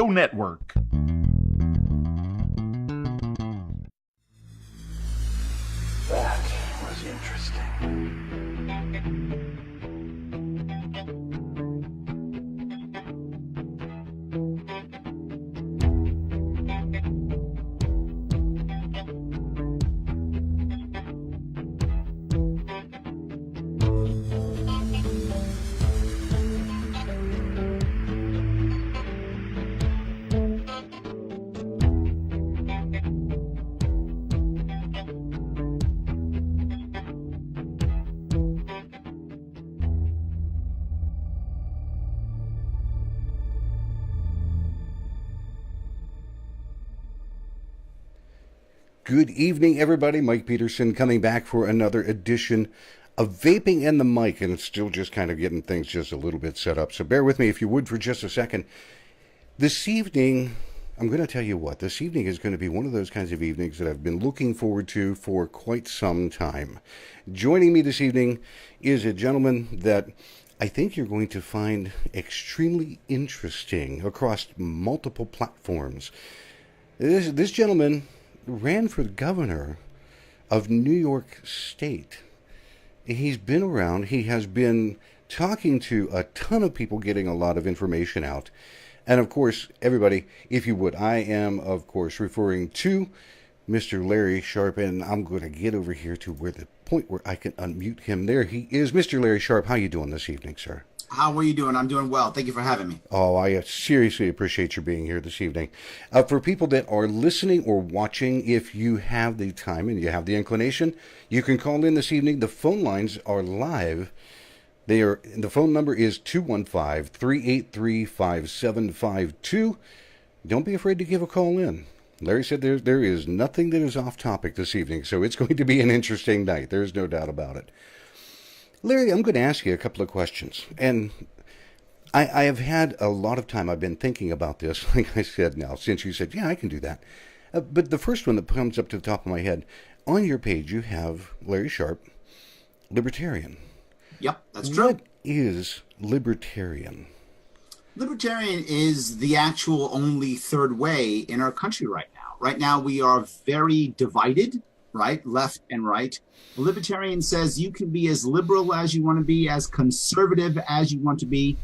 Network. That was interesting. Good evening, everybody. Mike Peterson coming back for another edition of Vaping and the Mic, and it's still just kind of getting things just a little bit set up. So bear with me if you would for just a second. This evening, I'm going to tell you what, this evening is going to be one of those kinds of evenings that I've been looking forward to for quite some time. Joining me this evening is a gentleman that I think you're going to find extremely interesting across multiple platforms. This gentleman ran for governor of New York State. He's been around. He has been talking to a ton of people, getting a lot of information out. And of course, everybody, if you would, I am, of course, referring to Mr. Larry Sharpe, and I'm going to get over here to where the point where I can unmute him. There he is. Mr. Larry Sharpe, how you doing this evening, sir? How are you doing? I'm doing well. Thank you for having me. Oh, I seriously appreciate you being here this evening. For people that are listening or watching, if you have the time and you have the inclination, you can call in this evening. The phone lines are live. The phone number is 215-383-5752. Don't be afraid to give a call in. Larry said there is nothing that is off topic this evening, so it's going to be an interesting night. There's no doubt about it. Larry, I'm going to ask you a couple of questions, and I have had a lot of time. I've been thinking about this, like I said now, since you said, yeah, I can do that. But the first one that comes up to the top of my head, on your page you have Larry Sharpe, Libertarian. Yep, that's true. What is Libertarian? Libertarian is the actual only third way in our country right now. Right now we are very divided, right, left and right. A libertarian says you can be as liberal as you want to be, as conservative as you want to be.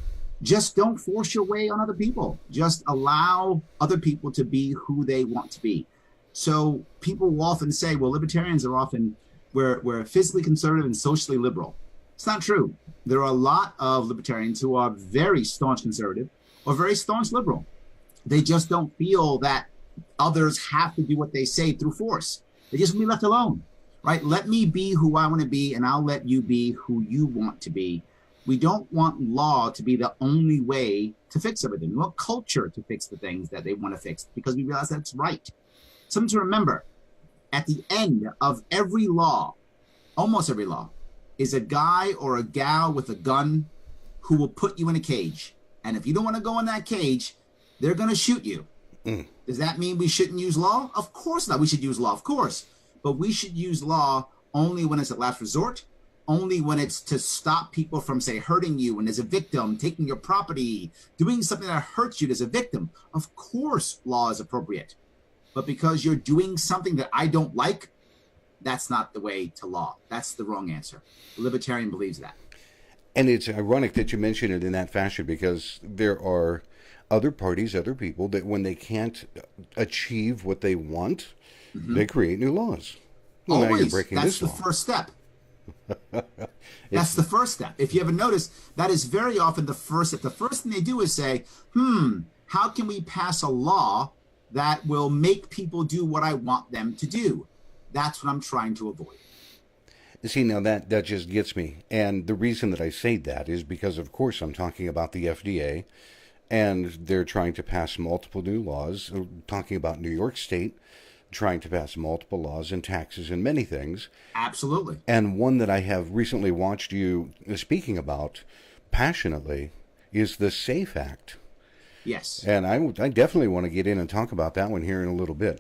Just don't force your way on other people. Just allow other people to be who they want to be. So people will often say, well, libertarians are often, we're physically conservative and socially liberal. It's not true. There are a lot of libertarians who are very staunch conservative or very staunch liberal. They just don't feel that others have to do what they say through force. They just want to be left alone. Right? Let me be who I want to be, and I'll let you be who you want to be. We don't want law to be the only way to fix everything. We want culture to fix the things that they want to fix because we realize that's right. Something to remember, at the end of every law, almost every law, is a guy or a gal with a gun who will put you in a cage. And if you don't want to go in that cage, they're going to shoot you. Does that mean we shouldn't use law? Of course not. We should use law, of course. But we should use law only when it's a last resort, only when it's to stop people from, say, hurting you and as a victim, taking your property, doing something that hurts you as a victim. Of course, law is appropriate. But because you're doing something that I don't like, that's not the way to law. That's the wrong answer. The libertarian believes that. And it's ironic that you mention it in that fashion because there are other parties, other people that when they can't achieve what they want, they create new laws. Well, always. Now you're breaking That's this the law. first step. That's the first step. If you ever notice, that is very often the first step. The first thing they do is say, how can we pass a law that will make people do what I want them to do? That's what I'm trying to avoid. See, now that just gets me. And the reason that I say that is because, of course, I'm talking about the FDA, and they're trying to pass multiple new laws, talking about New York State, trying to pass multiple laws and taxes and many things. Absolutely. And one that I have recently watched you speaking about passionately is the SAFE Act. Yes. And I definitely want to get in and talk about that one here in a little bit.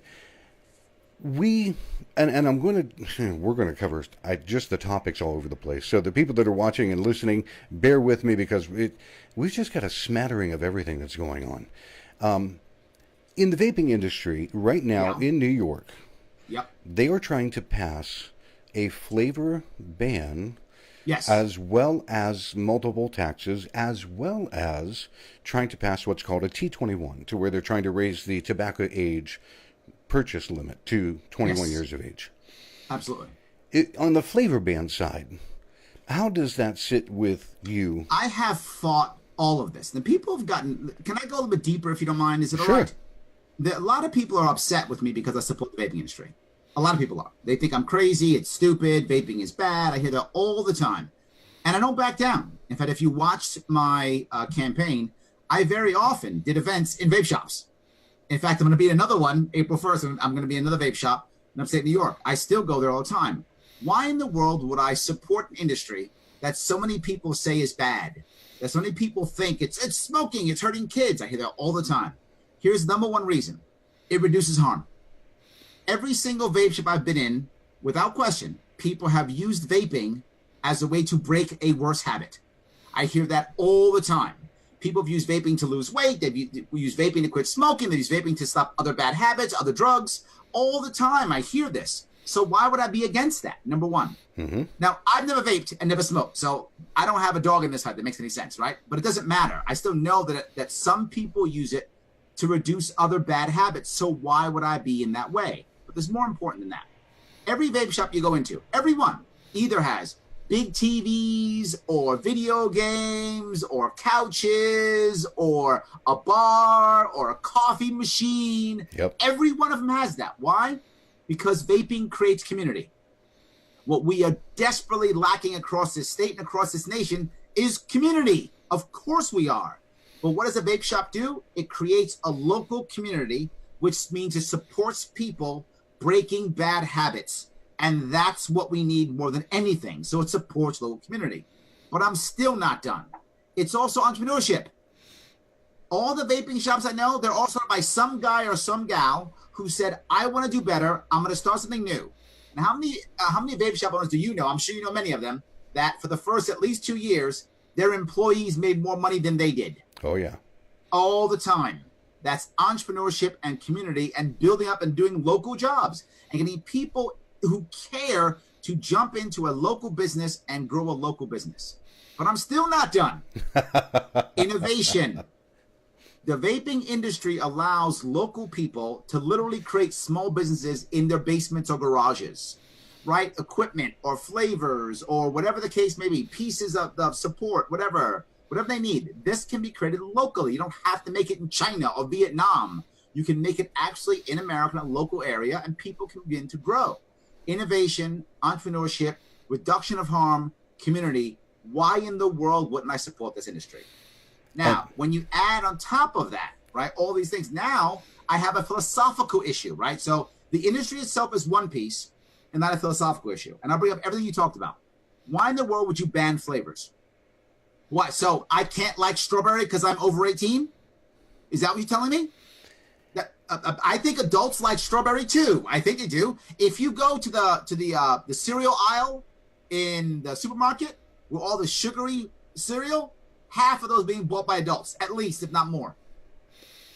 We're going to cover just the topics all over the place. So the people that are watching and listening, bear with me because we've just got a smattering of everything that's going on. In the vaping industry, right now Yeah. in New York, Yep. they are trying to pass a flavor ban Yes. as well as multiple taxes, as well as trying to pass what's called a T21, to where they're trying to raise the tobacco age purchase limit to 21 Yes. years of age. Absolutely. On the flavor ban side, how does that sit with you? I have fought all of this. The people have gotten. Can I go a little bit deeper if you don't mind? Is it all Sure. right? A lot of people are upset with me because I support the vaping industry. A lot of people are. They think I'm crazy. It's stupid. Vaping is bad. I hear that all the time. And I don't back down. In fact, if you watched my campaign, I very often did events in vape shops. In fact, I'm going to be in another one April 1st. I'm going to be in another vape shop in upstate New York. I still go there all the time. Why in the world would I support an industry that so many people say is bad? That so many people think it's smoking, it's hurting kids. I hear that all the time. Here's the number one reason. It reduces harm. Every single vape shop I've been in, without question, people have used vaping as a way to break a worse habit. I hear that all the time. People have used vaping to lose weight. They've used vaping to quit smoking. They've used vaping to stop other bad habits, other drugs. All the time I hear this. So why would I be against that? Number one. Mm-hmm. Now, I've never vaped and never smoked, so I don't have a dog in this fight that makes any sense, right? But it doesn't matter. I still know that some people use it to reduce other bad habits. So why would I be in that way? But there's more important than that. Every vape shop you go into, everyone either has big TVs or video games or couches or a bar or a coffee machine. Yep. Every one of them has that. Why? Because vaping creates community. What we are desperately lacking across this state and across this nation is community. Of course we are. But what does a vape shop do? It creates a local community, which means it supports people breaking bad habits. And that's what we need more than anything. So it supports local community. But I'm still not done. It's also entrepreneurship. All the vaping shops I know, they're all started by some guy or some gal who said, I want to do better. I'm going to start something new. And how many vape shop owners do you know? I'm sure you know many of them, that for the first at least 2 years, their employees made more money than they did. Oh, yeah. All the time. That's entrepreneurship and community and building up and doing local jobs and getting people who care to jump into a local business and grow a local business. But I'm still not done. Innovation. The vaping industry allows local people to literally create small businesses in their basements or garages, right? Equipment or flavors or whatever the case may be, pieces of support, whatever they need. This can be created locally. You don't have to make it in China or Vietnam. You can make it actually in America, in a local area, and people can begin to grow. Innovation, entrepreneurship, reduction of harm, community. Why in the world wouldn't I support this industry? Now, when you add on top of that, right, all these things, now I have a philosophical issue, right? So the industry itself is one piece and not a philosophical issue. And I'll bring up everything you talked about. Why in the world would you ban flavors? What? So I can't like strawberry because I'm over 18? Is that what you're telling me? I think adults like strawberry too. I think they do. If you go to the cereal aisle in the supermarket with all the sugary cereal, half of those being bought by adults, at least, if not more.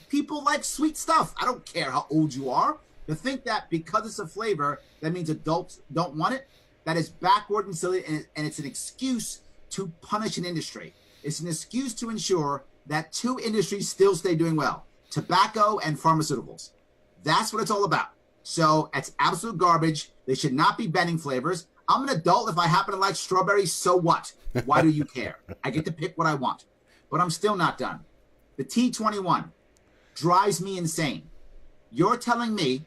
People like sweet stuff. I don't care how old you are. To think that because it's a flavor, that means adults don't want it, that is backward and silly, and it's an excuse to punish an industry. It's an excuse to ensure that two industries still stay doing well, tobacco and pharmaceuticals. That's what it's all about. So it's absolute garbage. They should not be banning flavors. I'm an adult. If I happen to like strawberries, so what? Why do you care? I get to pick what I want. But I'm still not done. The T21 drives me insane. You're telling me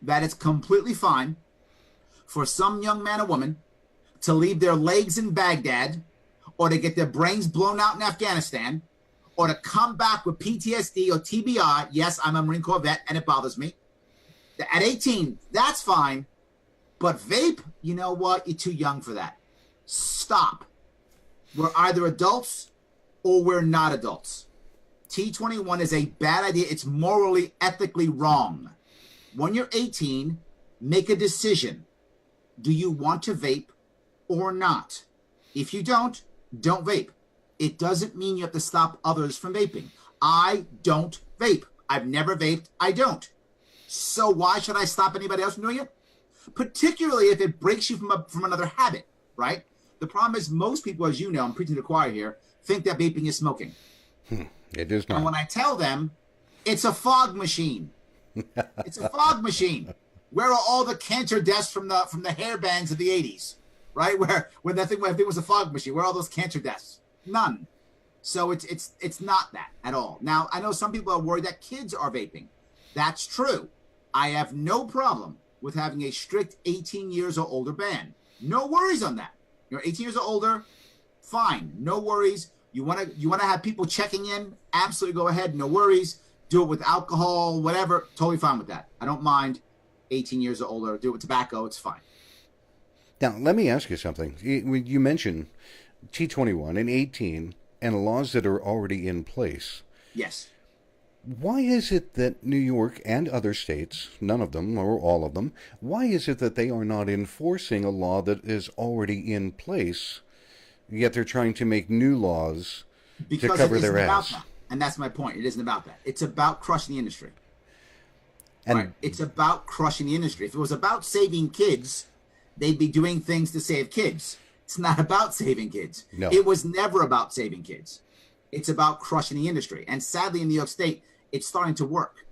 that it's completely fine for some young man or woman to leave their legs in Baghdad or to get their brains blown out in Afghanistan or to come back with PTSD or TBI. Yes, I'm a Marine Corps vet and it bothers me. At 18, that's fine. But vape, you know what? You're too young for that. Stop. We're either adults or we're not adults. T21 is a bad idea. It's morally, ethically wrong. When you're 18, make a decision. Do you want to vape or not? If you don't vape. It doesn't mean you have to stop others from vaping. I don't vape. I've never vaped. I don't. So why should I stop anybody else from doing it? Particularly if it breaks you from another habit, right? The problem is most people, as you know, I'm preaching to the choir here, think that vaping is smoking. It is not. And when I tell them, it's a fog machine. It's a fog machine. Where are all the cancer deaths from the hair bands of the 80s, right? When that thing was a fog machine, where are all those cancer deaths? None. So it's not that at all. Now, I know some people are worried that kids are vaping. That's true. I have no problem with having a strict 18 years or older ban. No worries on that. You're 18 years or older, fine. No worries. You want to have people checking in? Absolutely go ahead. No worries. Do it with alcohol, whatever. Totally fine with that. I don't mind 18 years or older. Do it with tobacco. It's fine. Now, let me ask you something. You mentioned T21 and 18 and laws that are already in place. Yes. Why is it that New York and other states, none of them or all of them, why is it that they are not enforcing a law that is already in place, yet they're trying to make new laws to cover their ass? And that's my point. It isn't about that. It's about crushing the industry. And right? It's about crushing the industry. If it was about saving kids, they'd be doing things to save kids. It's not about saving kids. No. It was never about saving kids. It's about crushing the industry. And sadly, in New York State, it's starting to work,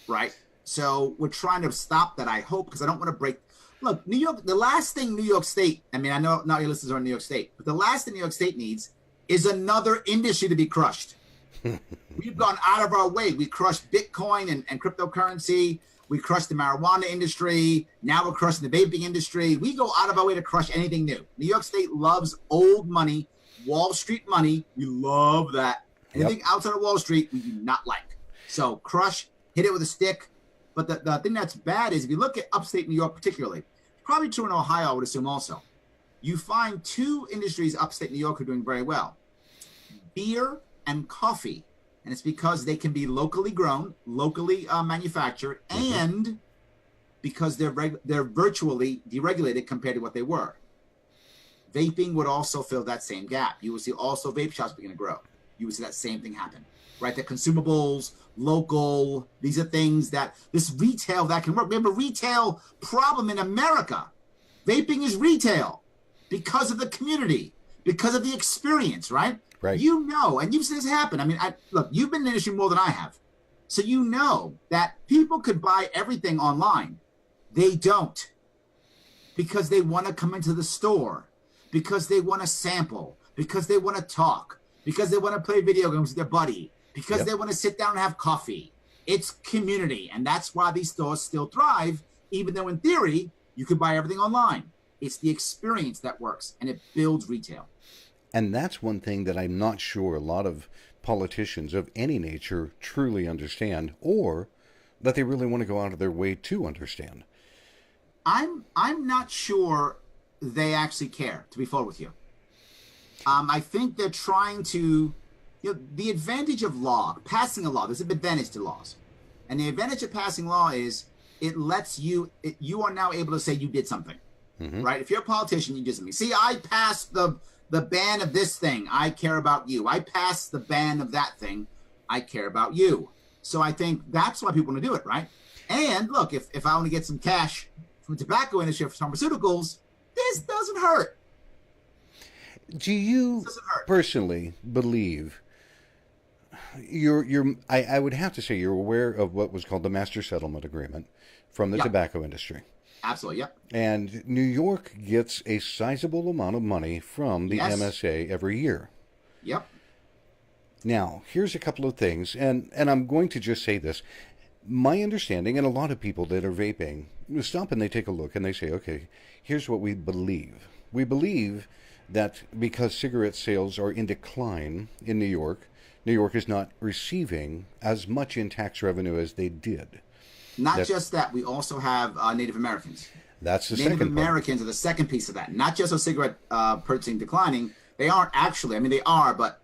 right? So we're trying to stop that, I hope, because I don't want to break. Look, New York, the last thing New York State, I mean, I know not your listeners are in New York State, but the last thing New York State needs is another industry to be crushed. We've gone out of our way. We crushed Bitcoin and cryptocurrency. We crushed the marijuana industry. Now we're crushing the vaping industry. We go out of our way to crush anything new. New York State loves old money, Wall Street money. We love that. Anything outside of Wall Street, we do not like. So crush, hit it with a stick. But the thing that's bad is if you look at upstate New York particularly, probably true in Ohio, I would assume also, you find two industries upstate New York are doing very well. Beer and coffee. And it's because they can be locally grown, locally manufactured, and because they're virtually deregulated compared to what they were. Vaping would also fill that same gap. You will see also vape shops begin to grow. You would see that same thing happen, right? The consumables, local, these are things that this retail that can work. We have a retail problem in America. Vaping is retail because of the community, because of the experience, right? Right. You know, and you've seen this happen. I mean, look, you've been in the industry more than I have. So you know that people could buy everything online. They don't, because they want to come into the store, because they want to sample, because they want to talk, because they want to play video games with their buddy, because they want to sit down and have coffee. It's community, and that's why these stores still thrive, even though in theory, you could buy everything online. It's the experience that works, and it builds retail. And that's one thing that I'm not sure a lot of politicians of any nature truly understand, or that they really want to go out of their way to understand. I'm not sure they actually care, to be forward with you. I think they're trying to, the advantage of law, passing a law, there's an advantage to laws. And the advantage of passing law is it lets you are now able to say you did something, right? If you're a politician, you did something. See, I passed the ban of this thing, I care about you. I passed the ban of that thing, I care about you. So I think that's why people want to do it, right? And look, if I want to get some cash from the tobacco industry or pharmaceuticals, this doesn't hurt. Do you personally believe I would have to say you're aware of what was called the Master Settlement Agreement from the tobacco industry? Absolutely, yep. And New York gets a sizable amount of money from the MSA every year. Yep. Now, here's a couple of things, and I'm going to just say this. My understanding, and a lot of people that are vaping, stop and they take a look and they say, okay, here's what we believe. We believe that because cigarette sales are in decline in New York is not receiving as much in tax revenue as they did. Not just that, we also have Native Americans. That's the Native second part. Americans are the second piece of that. Not just a cigarette purchasing declining. They aren't actually. I mean, they are, but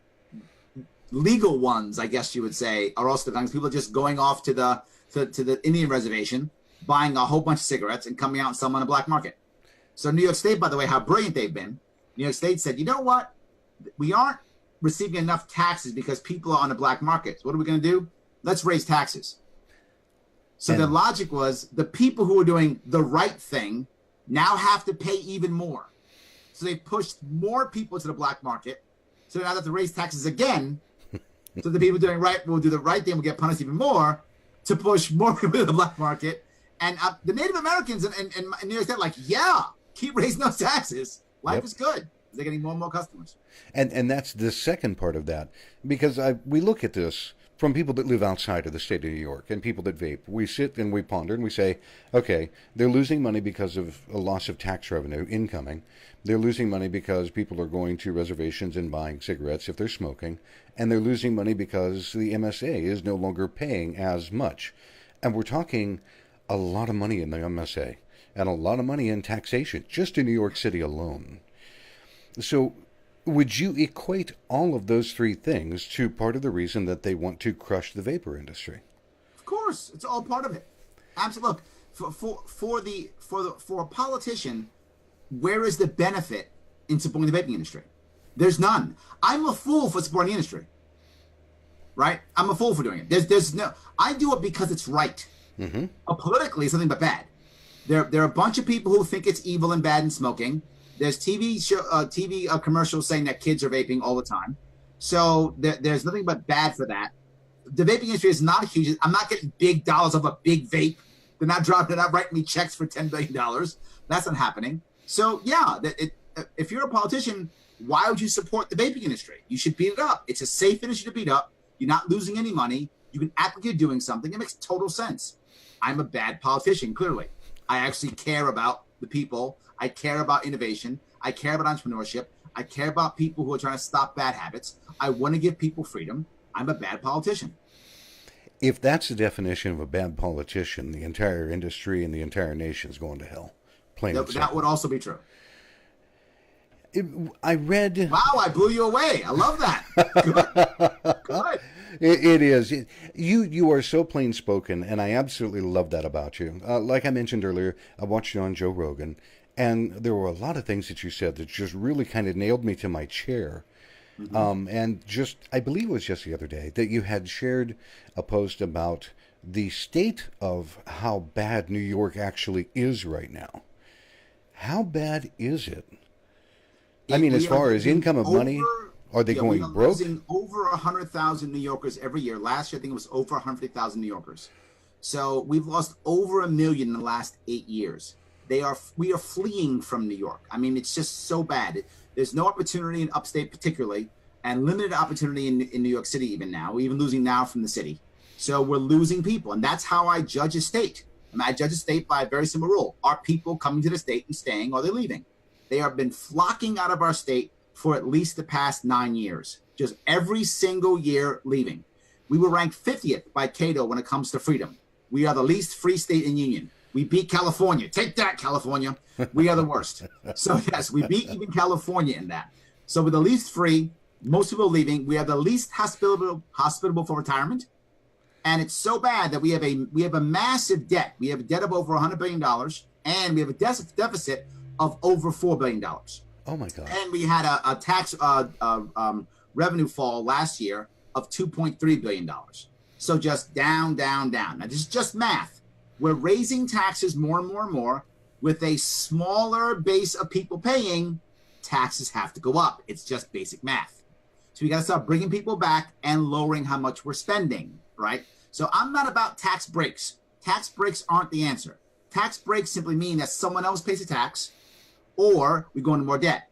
legal ones, I guess you would say, are also declining. People are just going off to the Indian reservation, buying a whole bunch of cigarettes, and coming out and selling them on the black market. So New York State, by the way, how brilliant they've been. New York State said, you know what? We aren't receiving enough taxes because people are on the black market. So what are we going to do? let's raise taxes. So And- the logic was the people who were doing the right thing now have to pay even more. So they pushed more people to the black market. So now they have to raise taxes again. So the people doing right will do the right thing, will get punished even more to push more people to the black market. And the Native Americans in New York State are like, yeah, keep raising those taxes. Life is good. They're getting more and more customers. And that's the second part of that, because we look at this from people that live outside of the state of New York and people that vape. We sit and we ponder and we say, okay, they're losing money because of a loss of tax revenue incoming. They're losing money because people are going to reservations and buying cigarettes if they're smoking. And they're losing money because the MSA is no longer paying as much. And we're talking a lot of money in the MSA and a lot of money in taxation just in New York City alone. So would you equate all of those three things to part of the reason that they want to crush the vapor industry? Of course, it's all part of it. Absolutely. Look, for a politician, where is the benefit in supporting the vaping industry? There's none. I'm a fool for supporting the industry. Right? I'm a fool for doing it. There's no. I do it because it's right. Mm-hmm. Politically, it's something but bad. There are a bunch of people who think it's evil and bad in smoking. There's TV commercials saying that kids are vaping all the time. So there's nothing but bad for that. The vaping industry is not huge. I'm not getting big dollars off a big vape. They're not writing me checks for $10 billion. That's not happening. So yeah, if you're a politician, why would you support the vaping industry? You should beat it up. It's a safe industry to beat up. You're not losing any money. You can act like you're doing something. It makes total sense. I'm a bad politician, clearly. I actually care about the people. I care about innovation. I care about entrepreneurship. I care about people who are trying to stop bad habits. I want to give people freedom. I'm a bad politician. If that's the definition of a bad politician, the entire industry and the entire nation is going to hell. Plain and simple. That would also be true. I read... Wow, I blew you away. I love that. Good. It is. You are so plain spoken, and I absolutely love that about you. Like I mentioned earlier, I watched you on Joe Rogan, and there were a lot of things that you said that just really kind of nailed me to my chair. Mm-hmm. And just, I believe it was just the other day that you had shared a post about the state of how bad New York actually is right now. How bad is it? I mean, as far as income of money, are they going broke? We're losing over 100,000 New Yorkers every year. Last year, I think it was over 150,000 New Yorkers. So we've lost over 1 million in the last 8 years. We are fleeing from New York. I mean, it's just so bad. There's no opportunity in upstate particularly, and limited opportunity in New York City even now. We're even losing now from the city. So we're losing people, and that's how I judge a state. I judge a state by a very simple rule. Are people coming to the state and staying, or are they leaving? They have been flocking out of our state for at least the past 9 years. Just every single year leaving. We were ranked 50th by Cato when it comes to freedom. We are the least free state in Union. We beat California. Take that, California. We are the worst. So yes, we beat even California in that. So we're the least free. Most people are leaving. We are the least hospitable for retirement. And it's so bad that we have a massive debt. We have a debt of over $100 billion, and we have a deficit of over $4 billion. Oh my God! And we had a tax revenue fall last year of $2.3 billion. So just down, down, down. Now this is just math. We're raising taxes more and more and more. With a smaller base of people paying, taxes have to go up. It's just basic math. So we got to start bringing people back and lowering how much we're spending, right? So I'm not about tax breaks. Tax breaks aren't the answer. Tax breaks simply mean that someone else pays a tax, or we go into more debt.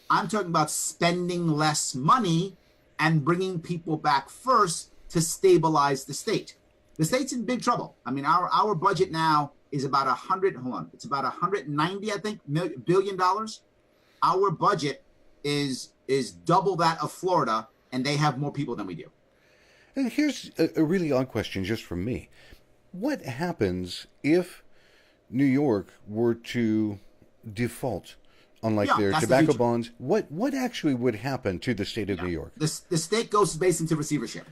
I'm talking about spending less money and bringing people back first to stabilize the state. The state's in big trouble. I mean, our budget now is about it's about 190, I think, billion dollars. Our budget is double that of Florida, and they have more people than we do. And here's a really odd question just from me. What happens if New York were to default on their tobacco bonds? What actually would happen to the state of New York? The state goes based into receivership,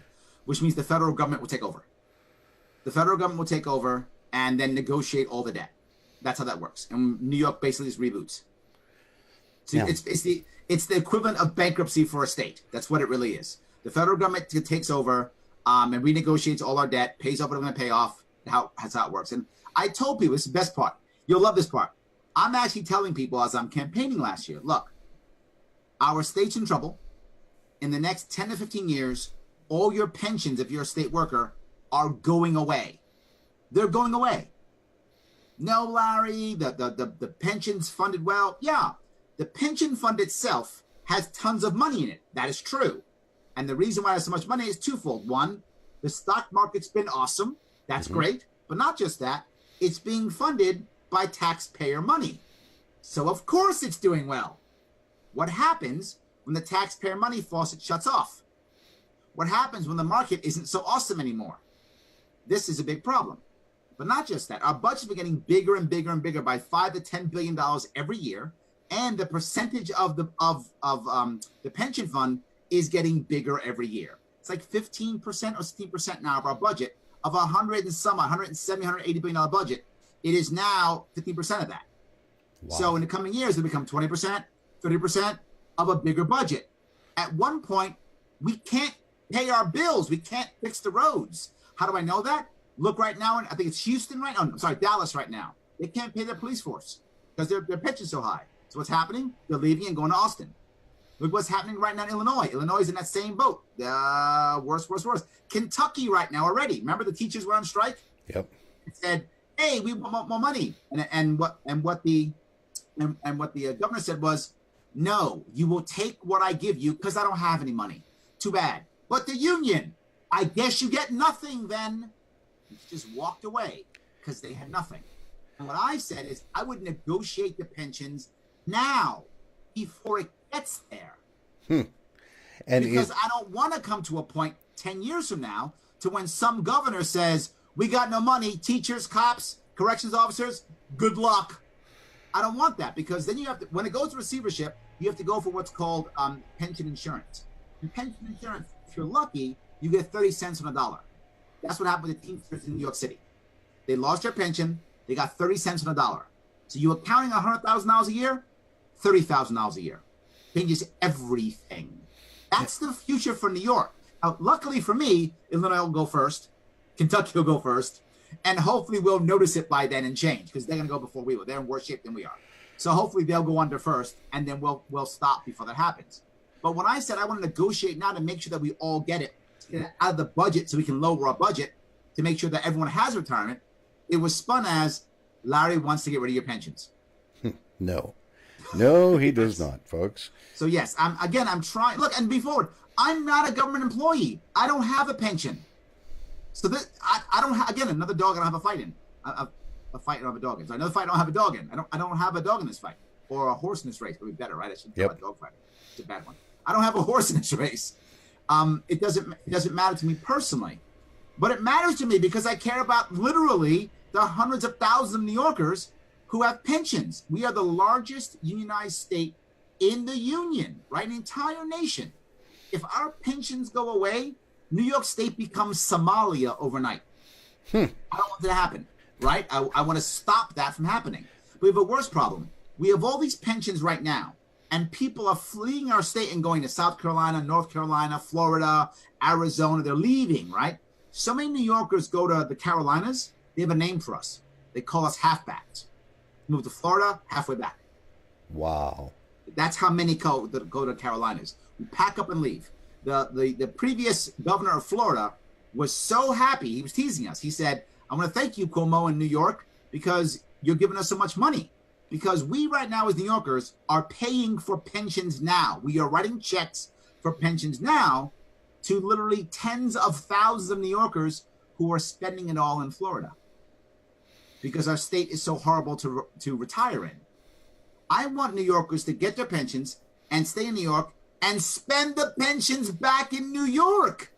which means the federal government will take over. The federal government will take over and then negotiate all the debt. That's how that works. And New York basically just reboots. So yeah. It's the equivalent of bankruptcy for a state. That's what it really is. The federal government takes over. and renegotiates all our debt, pays off what I'm going to pay off. That's how it works. And I told people, this is the best part. You'll love this part. I'm actually telling people as I'm campaigning last year, look, our state's in trouble. In the next 10 to 15 years, all your pensions, if you're a state worker, are going away. They're going away. No, Larry, the pension's funded well. Yeah, the pension fund itself has tons of money in it. That is true. And the reason why it has so much money is twofold. One, the stock market's been awesome. That's great. But not just that. It's being funded by taxpayer money. So, of course, it's doing well. What happens when the taxpayer money faucet shuts off? What happens when the market isn't so awesome anymore? This is a big problem. But not just that. Our budget's been getting bigger and bigger and bigger by $5 to $10 billion every year. And the percentage of the pension fund is getting bigger every year. It's like 15% or 16% now of our budget of $170, $180 billion budget. It is now 15% of that. Wow. So in the coming years, it'll become 20%, 30% of a bigger budget. At one point, we can't pay our bills. We can't fix the roads. How do I know that? Look right now, I think it's Houston right now. Oh, sorry, Dallas right now. They can't pay their police force because their pension's so high. So what's happening? They're leaving and going to Austin. Look what's happening right now in Illinois. Illinois is in that same boat. Worse. Kentucky right now already. Remember the teachers were on strike? Yep. It said, hey, we want more money. And what the governor said was, no, you will take what I give you because I don't have any money. Too bad. But the union, I guess you get nothing then. He just walked away because they had nothing. And what I said is I would negotiate the pensions now before it gets there. And because I don't want to come to a point 10 years from now to when some governor says, we got no money, teachers, cops, corrections officers, good luck. I don't want that because then you have to, when it goes to receivership, you have to go for what's called pension insurance. And pension insurance, if you're lucky, you get 30 cents on a dollar. That's what happened with the Teamsters in New York City. They lost their pension. They got 30 cents on a dollar. So you were counting $100,000 a year, $30,000 a year. Changes everything. That's the future for New York. Now, luckily for me, Illinois will go first. Kentucky will go first. And hopefully we'll notice it by then and change because they're going to go before we will. They're in worse shape than we are. So hopefully they'll go under first and then we'll stop before that happens. But when I said I want to negotiate now to make sure that we all get it out of the budget so we can lower our budget to make sure that everyone has retirement, it was spun as Larry wants to get rid of your pensions. No, he does not, folks. So yes, I'm trying. Look, and be forward. I'm not a government employee. I don't have a pension. So that I don't have, again, another dog I don't have a fight in. A fight I don't have a dog in. So another fight I don't have a dog in. I don't have a dog in this fight. Or a horse in this race would be better, right? I should have a dog fight. It's a bad one. I don't have a horse in this race. It doesn't matter to me personally. But it matters to me because I care about literally the hundreds of thousands of New Yorkers who have pensions. We are the largest unionized state in the union, right? In the entire nation. If our pensions go away, New York State becomes Somalia overnight. I don't want that to happen, right? I want to stop that from happening. We have a worse problem. We have all these pensions right now, and people are fleeing our state and going to South Carolina, North Carolina, Florida, Arizona. They're leaving, right? So many New Yorkers go to the Carolinas. They have a name for us. They call us halfbacks. Move to Florida, halfway back. Wow. That's how many go to Carolinas. We pack up and leave. The previous governor of Florida was so happy. He was teasing us. He said, I want to thank you, Cuomo, in New York, because you're giving us so much money. Because we right now as New Yorkers are paying for pensions now. We are writing checks for pensions now to literally tens of thousands of New Yorkers who are spending it all in Florida. Because our state is so horrible to retire in. I want New Yorkers to get their pensions and stay in New York and spend the pensions back in New York.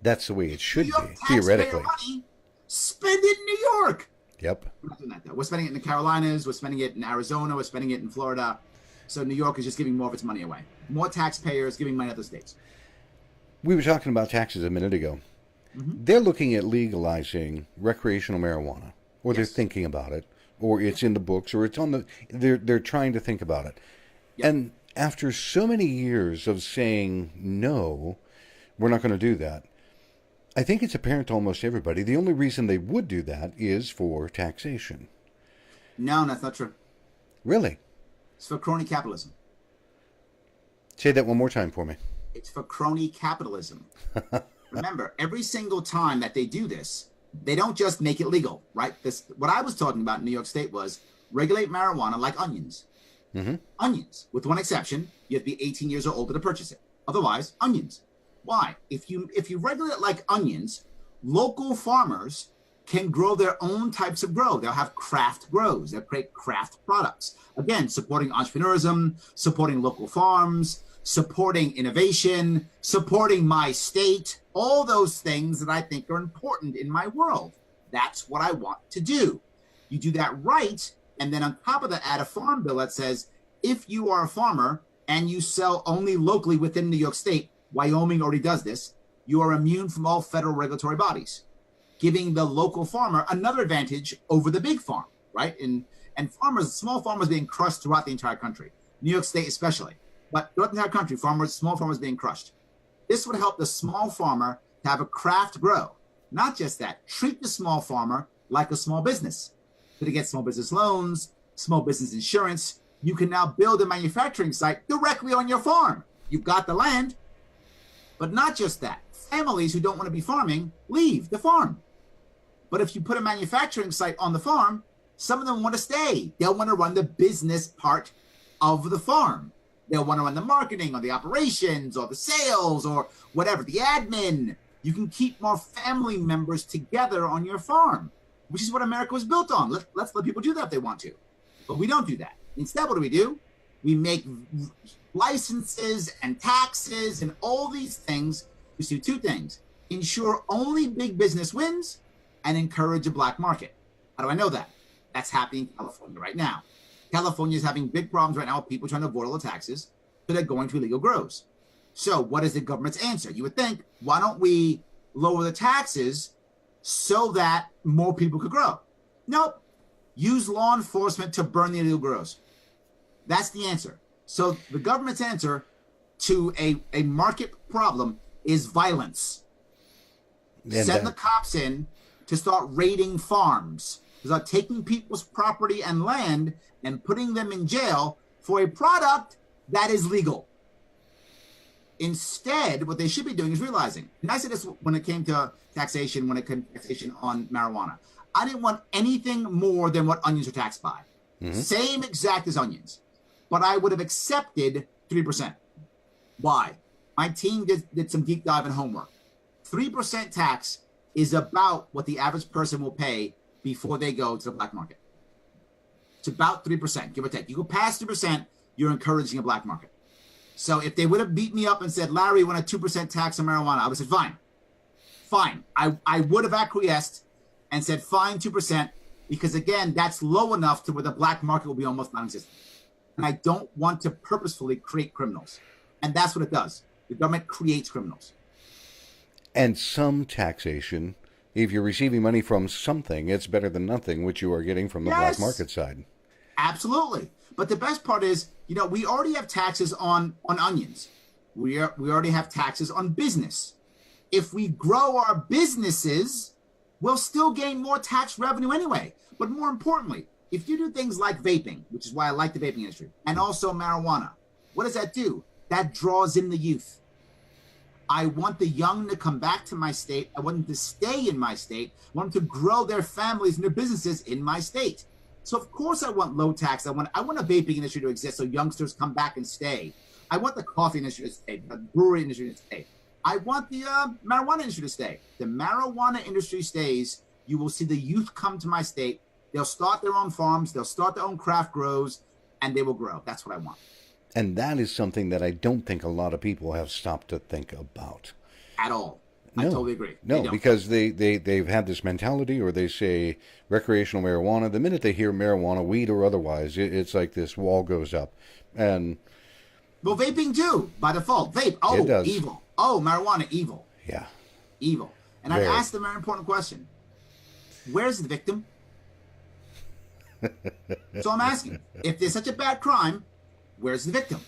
That's the way it should be, theoretically. Money, spend it in New York. Yep. We're not doing that, though. We're spending it in the Carolinas. We're spending it in Arizona. We're spending it in Florida. So New York is just giving more of its money away. More taxpayers giving money to other states. We were talking about taxes a minute ago. Mm-hmm. They're looking at legalizing recreational marijuana, or they're thinking about it, or it's in the books, or it's on the. They're trying to think about it, and after so many years of saying no, we're not going to do that. I think it's apparent to almost everybody. The only reason they would do that is for taxation. No, that's not true. Really? It's for crony capitalism. Say that one more time for me. It's for crony capitalism. Remember, every single time that they do this, they don't just make it legal, right? What I was talking about in New York State was regulate marijuana like onions. Mm-hmm. Onions, with one exception, you have to be 18 years or older to purchase it. Otherwise, onions. Why? If you regulate it like onions, local farmers can grow their own types of grow. They'll have craft grows. They'll create craft products. Again, supporting entrepreneurism, supporting local farms, supporting innovation, supporting my state, all those things that I think are important in my world. That's what I want to do. You do that right, and then on top of that, add a farm bill that says, if you are a farmer and you sell only locally within New York State, Wyoming already does this, you are immune from all federal regulatory bodies, giving the local farmer another advantage over the big farm, right? And farmers, small farmers being crushed throughout the entire country, New York State especially, but throughout the entire country, small farmers being crushed. This would help the small farmer to have a craft grow. Not just that, treat the small farmer like a small business. So to get small business loans, small business insurance, you can now build a manufacturing site directly on your farm. You've got the land. But not just that. Families who don't want to be farming leave the farm. But if you put a manufacturing site on the farm, some of them want to stay. They'll want to run the business part of the farm. They'll want to run the marketing or the operations or the sales or whatever, the admin. You can keep more family members together on your farm, which is what America was built on. Let's let people do that if they want to. But we don't do that. Instead, what do? We make licenses and taxes and all these things to do two things: ensure only big business wins and encourage a black market. How do I know that? That's happening in California right now. California is having big problems right now with people trying to avoid all the taxes, so they're going to illegal grows. So what is the government's answer? You would think, why don't we lower the taxes so that more people could grow? Nope. Use law enforcement to burn the illegal grows. That's the answer. So the government's answer to a market problem is violence. Send the cops in to start raiding farms, to start taking people's property and land and putting them in jail for a product that is legal. Instead, what they should be doing is realizing, and I said this when it came to taxation, when it came to taxation on marijuana, I didn't want anything more than what onions are taxed by. Mm-hmm. Same exact as onions. But I would have accepted 3%. Why? My team did some deep dive and homework. 3% tax is about what the average person will pay before they go to the black market. It's about 3%, give or take. You go past 3%, you're encouraging a black market. So if they would have beat me up and said, Larry, you want a 2% tax on marijuana, I would have said, fine. Fine. I would have acquiesced and said, fine, 2%, because again, that's low enough to where the black market will be almost non-existent. And I don't want to purposefully create criminals. And that's what it does. The government creates criminals. And some taxation, if you're receiving money from something, it's better than nothing, which you are getting from the black market side. Absolutely. But the best part is, we already have taxes on onions. We already have taxes on business. If we grow our businesses, we'll still gain more tax revenue anyway. But more importantly, if you do things like vaping, which is why I like the vaping industry, and also marijuana, what does that do? That draws in the youth. I want the young to come back to my state. I want them to stay in my state. I want them to grow their families and their businesses in my state. So of course I want low tax. I want a vaping industry to exist so youngsters come back and stay. I want the coffee industry to stay, the brewery industry to stay. I want the marijuana industry to stay. The marijuana industry stays, you will see the youth come to my state. They'll start their own farms. They'll start their own craft grows, and they will grow. That's what I want. And that is something that I don't think a lot of people have stopped to think about. At all. No, I totally agree. No, because they've had this mentality, or they say recreational marijuana. The minute they hear marijuana, weed or otherwise, it's like this wall goes up. And well, vaping too, by default. Vape, oh, evil. Oh, marijuana, evil. Yeah. Evil. And I asked them a very important question. Where's the victim? So I'm asking, if there's such a bad crime, where's the victim?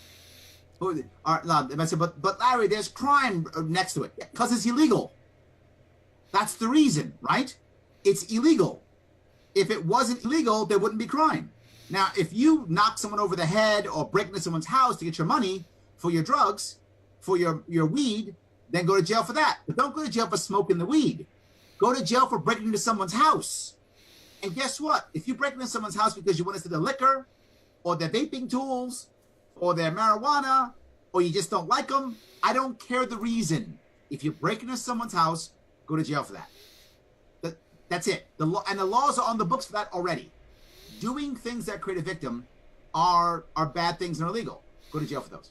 I said, but Larry, there's crime next to it because it's illegal. That's the reason, right? It's illegal. If it wasn't illegal, there wouldn't be crime. Now, if you knock someone over the head or break into someone's house to get your money for your drugs, for your weed, then go to jail for that. But don't go to jail for smoking the weed. Go to jail for breaking into someone's house. And guess what? If you break into someone's house because you want to see their liquor or their vaping tools or their marijuana, or you just don't like them, I don't care the reason. If you break into someone's house, go to jail for that. That's it. The law, and the laws are on the books for that already. Doing things that create a victim are bad things and are illegal. Go to jail for those.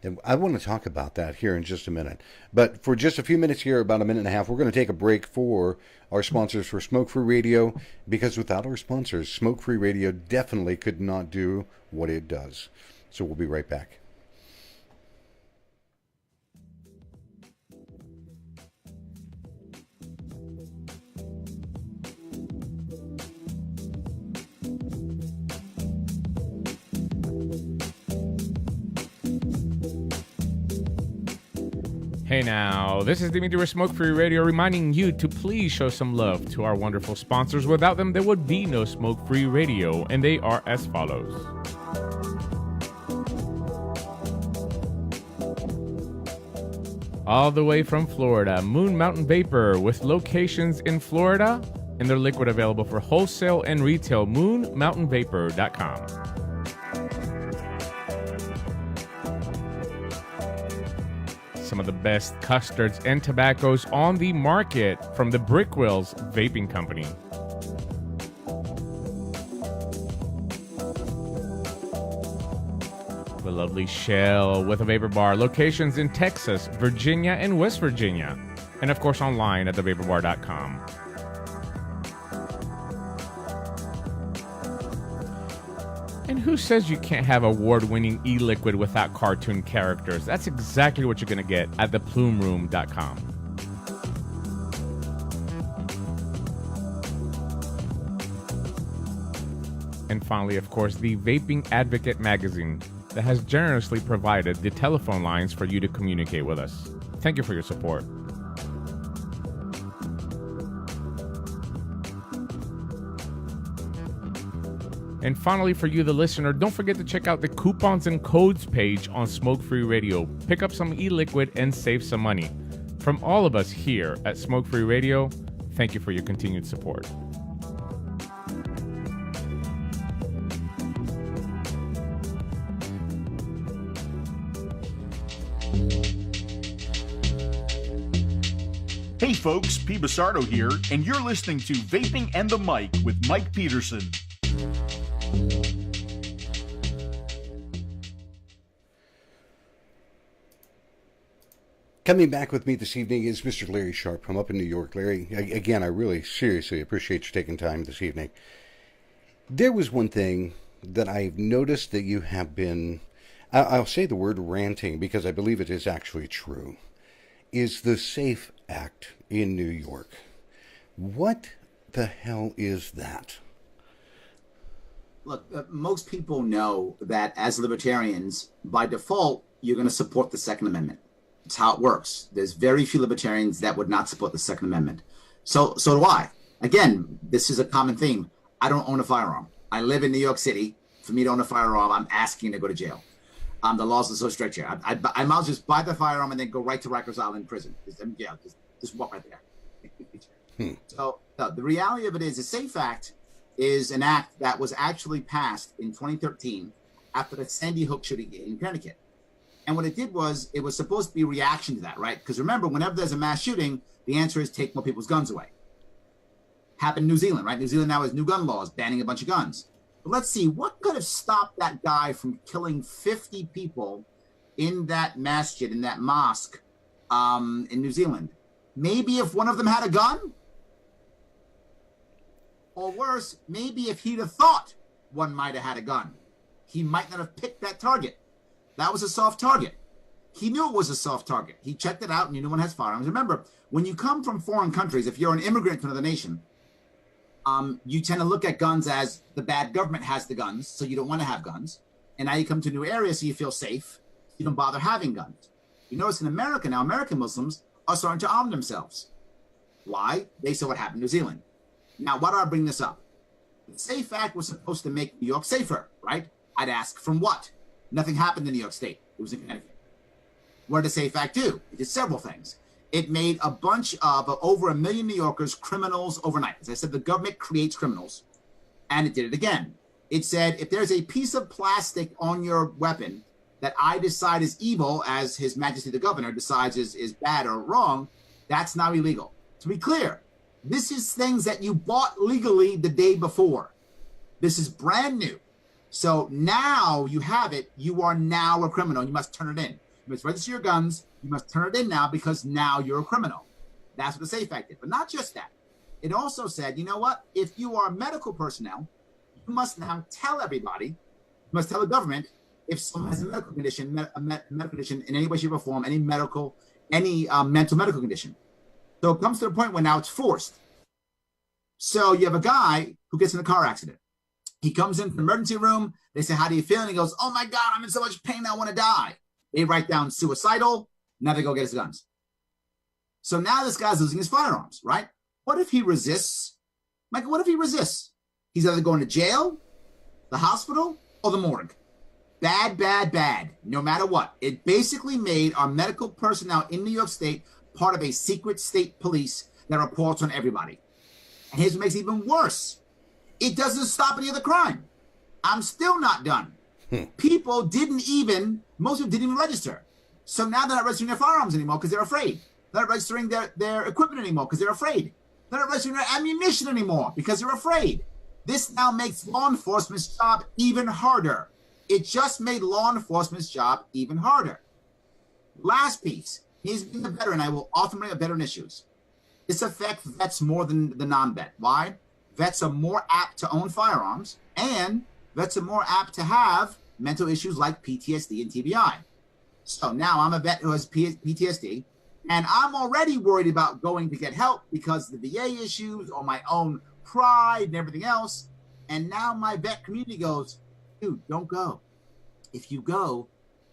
And I want to talk about that here in just a minute. But for just a few minutes here, about a minute and a half, we're going to take a break for our sponsors for Smoke Free Radio, because without our sponsors, Smoke Free Radio definitely could not do what it does. So we'll be right back. Hey now, this is Dimitri with Smoke Free Radio reminding you to please show some love to our wonderful sponsors. Without them, there would be no Smoke Free Radio, and they are as follows. All the way from Florida, Moon Mountain Vapor, with locations in Florida, and their liquid available for wholesale and retail, moonmountainvapor.com. Some of the best custards and tobaccos on the market from the Brickwills Vaping Company. The lovely Shell with a vapor bar, locations in Texas, Virginia, and West Virginia. And of course online at thevaporbar.com. And who says you can't have award-winning e-liquid without cartoon characters? That's exactly what you're going to get at theplumeroom.com. And finally, of course, the Vaping Advocate magazine that has generously provided the telephone lines for you to communicate with us. Thank you for your support. And finally, for you, the listener, don't forget to check out the coupons and codes page on Smoke Free Radio. Pick up some e-liquid and save some money. From all of us here at Smoke Free Radio, thank you for your continued support. Hey folks, P. Basardo here, and you're listening to Vaping and the Mic with Mike Peterson. Coming back with me this evening is Mr. Larry Sharpe from up in New York. Larry, again, I really seriously appreciate you taking time this evening. There was one thing that I've noticed that you have been, I'll say the word ranting because I believe it is actually true, is the SAFE Act in New York. What the hell is that? Look, most people know that as libertarians, by default, you're going to support the Second Amendment. It's how it works. There's very few libertarians that would not support the Second Amendment. So do I. Again, this is a common theme. I don't own a firearm. I live in New York City. For me to own a firearm, I'm asking to go to jail. The laws are so strict here. I might as well just buy the firearm and then go right to Rikers Island prison. Just walk right there. So the reality of it is the SAFE Act is an act that was actually passed in 2013 after the Sandy Hook shooting in Connecticut. And what it did was it was supposed to be a reaction to that, right? Because remember, whenever there's a mass shooting, the answer is take more people's guns away. Happened in New Zealand, right? New Zealand now has new gun laws banning a bunch of guns. But let's see, what could have stopped that guy from killing 50 people in that masjid, in that mosque in New Zealand? Maybe if one of them had a gun? Or worse, maybe if he'd have thought one might have had a gun, he might not have picked that target. That was a soft target. He knew it was a soft target. He checked it out and he knew one has firearms. Remember, when you come from foreign countries, if you're an immigrant to another nation, you tend to look at guns as the bad government has the guns, so you don't want to have guns. And now you come to a new area, so you feel safe. You don't bother having guns. You notice in America now, American Muslims are starting to arm themselves. Why? Based on what happened in New Zealand. Now, why do I bring this up? The SAFE Act was supposed to make New York safer, right? I'd ask, from what? Nothing happened in New York State. It was in Connecticut. What did the SAFE Act do? It did several things. It made a bunch of over 1 million New Yorkers criminals overnight. As I said, the government creates criminals, and it did it again. It said, if there's a piece of plastic on your weapon that I decide is evil, as His Majesty the Governor decides is bad or wrong, that's now illegal. To be clear, this is things that you bought legally the day before. This is brand new. So now you have it. You are now a criminal. You must turn it in. You must register your guns. You must turn it in now because now you're a criminal. That's what the SAFE Act did. But not just that. It also said, you know what? If you are medical personnel, you must now tell everybody, you must tell the government if someone has a medical condition, medical condition in any way, shape, or form, any mental medical condition. So it comes to the point where now it's forced. So you have a guy who gets in a car accident. He comes into the emergency room. They say, how do you feel? And he goes, oh my God, I'm in so much pain, I want to die. They write down suicidal. Now they go get his guns. So now this guy's losing his firearms, right? What if he resists? Michael, what if he resists? He's either going to jail, the hospital, or the morgue. Bad, bad, bad, no matter what. It basically made our medical personnel in New York State part of a secret state police that reports on everybody. And here's what makes it even worse. It doesn't stop any other crime. I'm still not done. People most people didn't even register. So now they're not registering their firearms anymore because they're afraid. They're not registering their equipment anymore because they're afraid. They're not registering their ammunition anymore because they're afraid. This now makes law enforcement's job even harder. It just made law enforcement's job even harder. Last piece. He's being a veteran. I will often bring up veteran issues. This affects vets more than the non-vet. Why? Vets are more apt to own firearms, and vets are more apt to have mental issues like PTSD and TBI. So now I'm a vet who has PTSD, and I'm already worried about going to get help because of the VA issues or my own pride and everything else. And now my vet community goes, dude, don't go. If you go,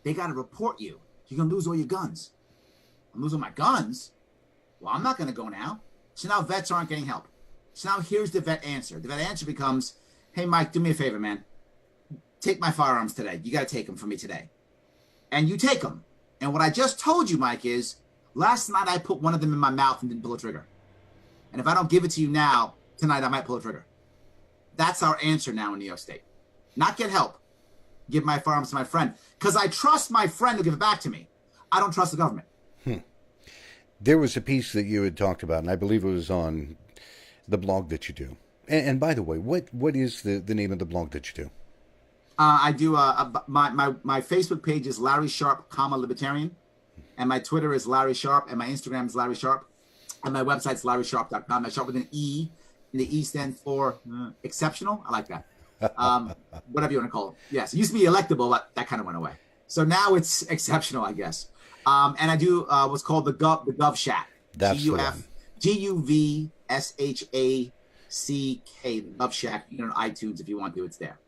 they got to report you. You're going to lose all your guns. I'm losing my guns? Well, I'm not going to go now. So now vets aren't getting help. So now here's the vet answer. The vet answer becomes, hey, Mike, do me a favor, man. Take my firearms today. You got to take them for me today. And you take them. And what I just told you, Mike, is last night I put one of them in my mouth and didn't pull a trigger. And if I don't give it to you now, tonight I might pull a trigger. That's our answer now in New York State. Not get help. Give my firearms to my friend. Because I trust my friend to give it back to me. I don't trust the government. There was a piece that you had talked about, and I believe it was on the blog that you do. And by the way, what is the name of the blog that you do? I do my Facebook page is Larry Sharpe, Libertarian, and my Twitter is Larry Sharpe, and my Instagram is Larry Sharpe, and my website's LarrySharpe.com. I Sharpe with an E, and the E stands for exceptional. I like that. Whatever you want to call it. Yes, it used to be electable, but that kind of went away. So now it's exceptional, I guess. And I do what's called the Gov Shack. That's GUVSHACK, the Gov Shack. You know, on iTunes if you want to, it's there.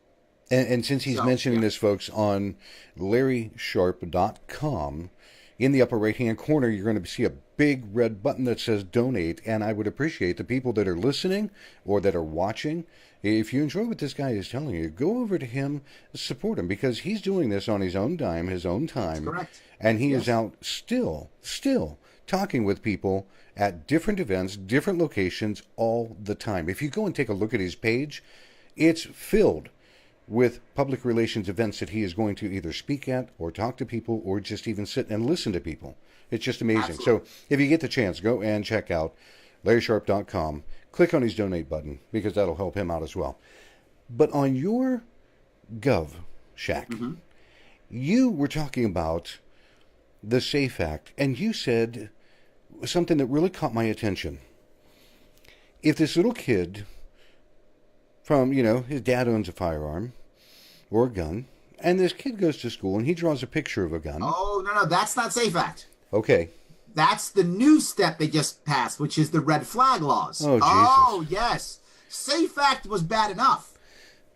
And since he's mentioning this, folks, on LarrySharpe.com, in the upper right-hand corner, you're going to see a big red button that says Donate, and I would appreciate the people that are listening or that are watching. If you enjoy what this guy is telling you, go over to him, support him, because he's doing this on his own dime, his own time. That's correct. And he is out still talking with people at different events, different locations all the time. If you go and take a look at his page, it's filled with public relations events that he is going to either speak at or talk to people or just even sit and listen to people. It's just amazing. Absolutely. So if you get the chance, go and check out LarrySharpe.com. Click on his donate button because that'll help him out as well. But on your Gov Shack, you were talking about the SAFE Act, and you said something that really caught my attention. If this little kid from, his dad owns a firearm or a gun, and this kid goes to school and he draws a picture of a gun. Oh, no, that's not SAFE Act. Okay. That's the new step they just passed, which is the red flag laws. Oh, Jesus. Oh, yes. SAFE Act was bad enough.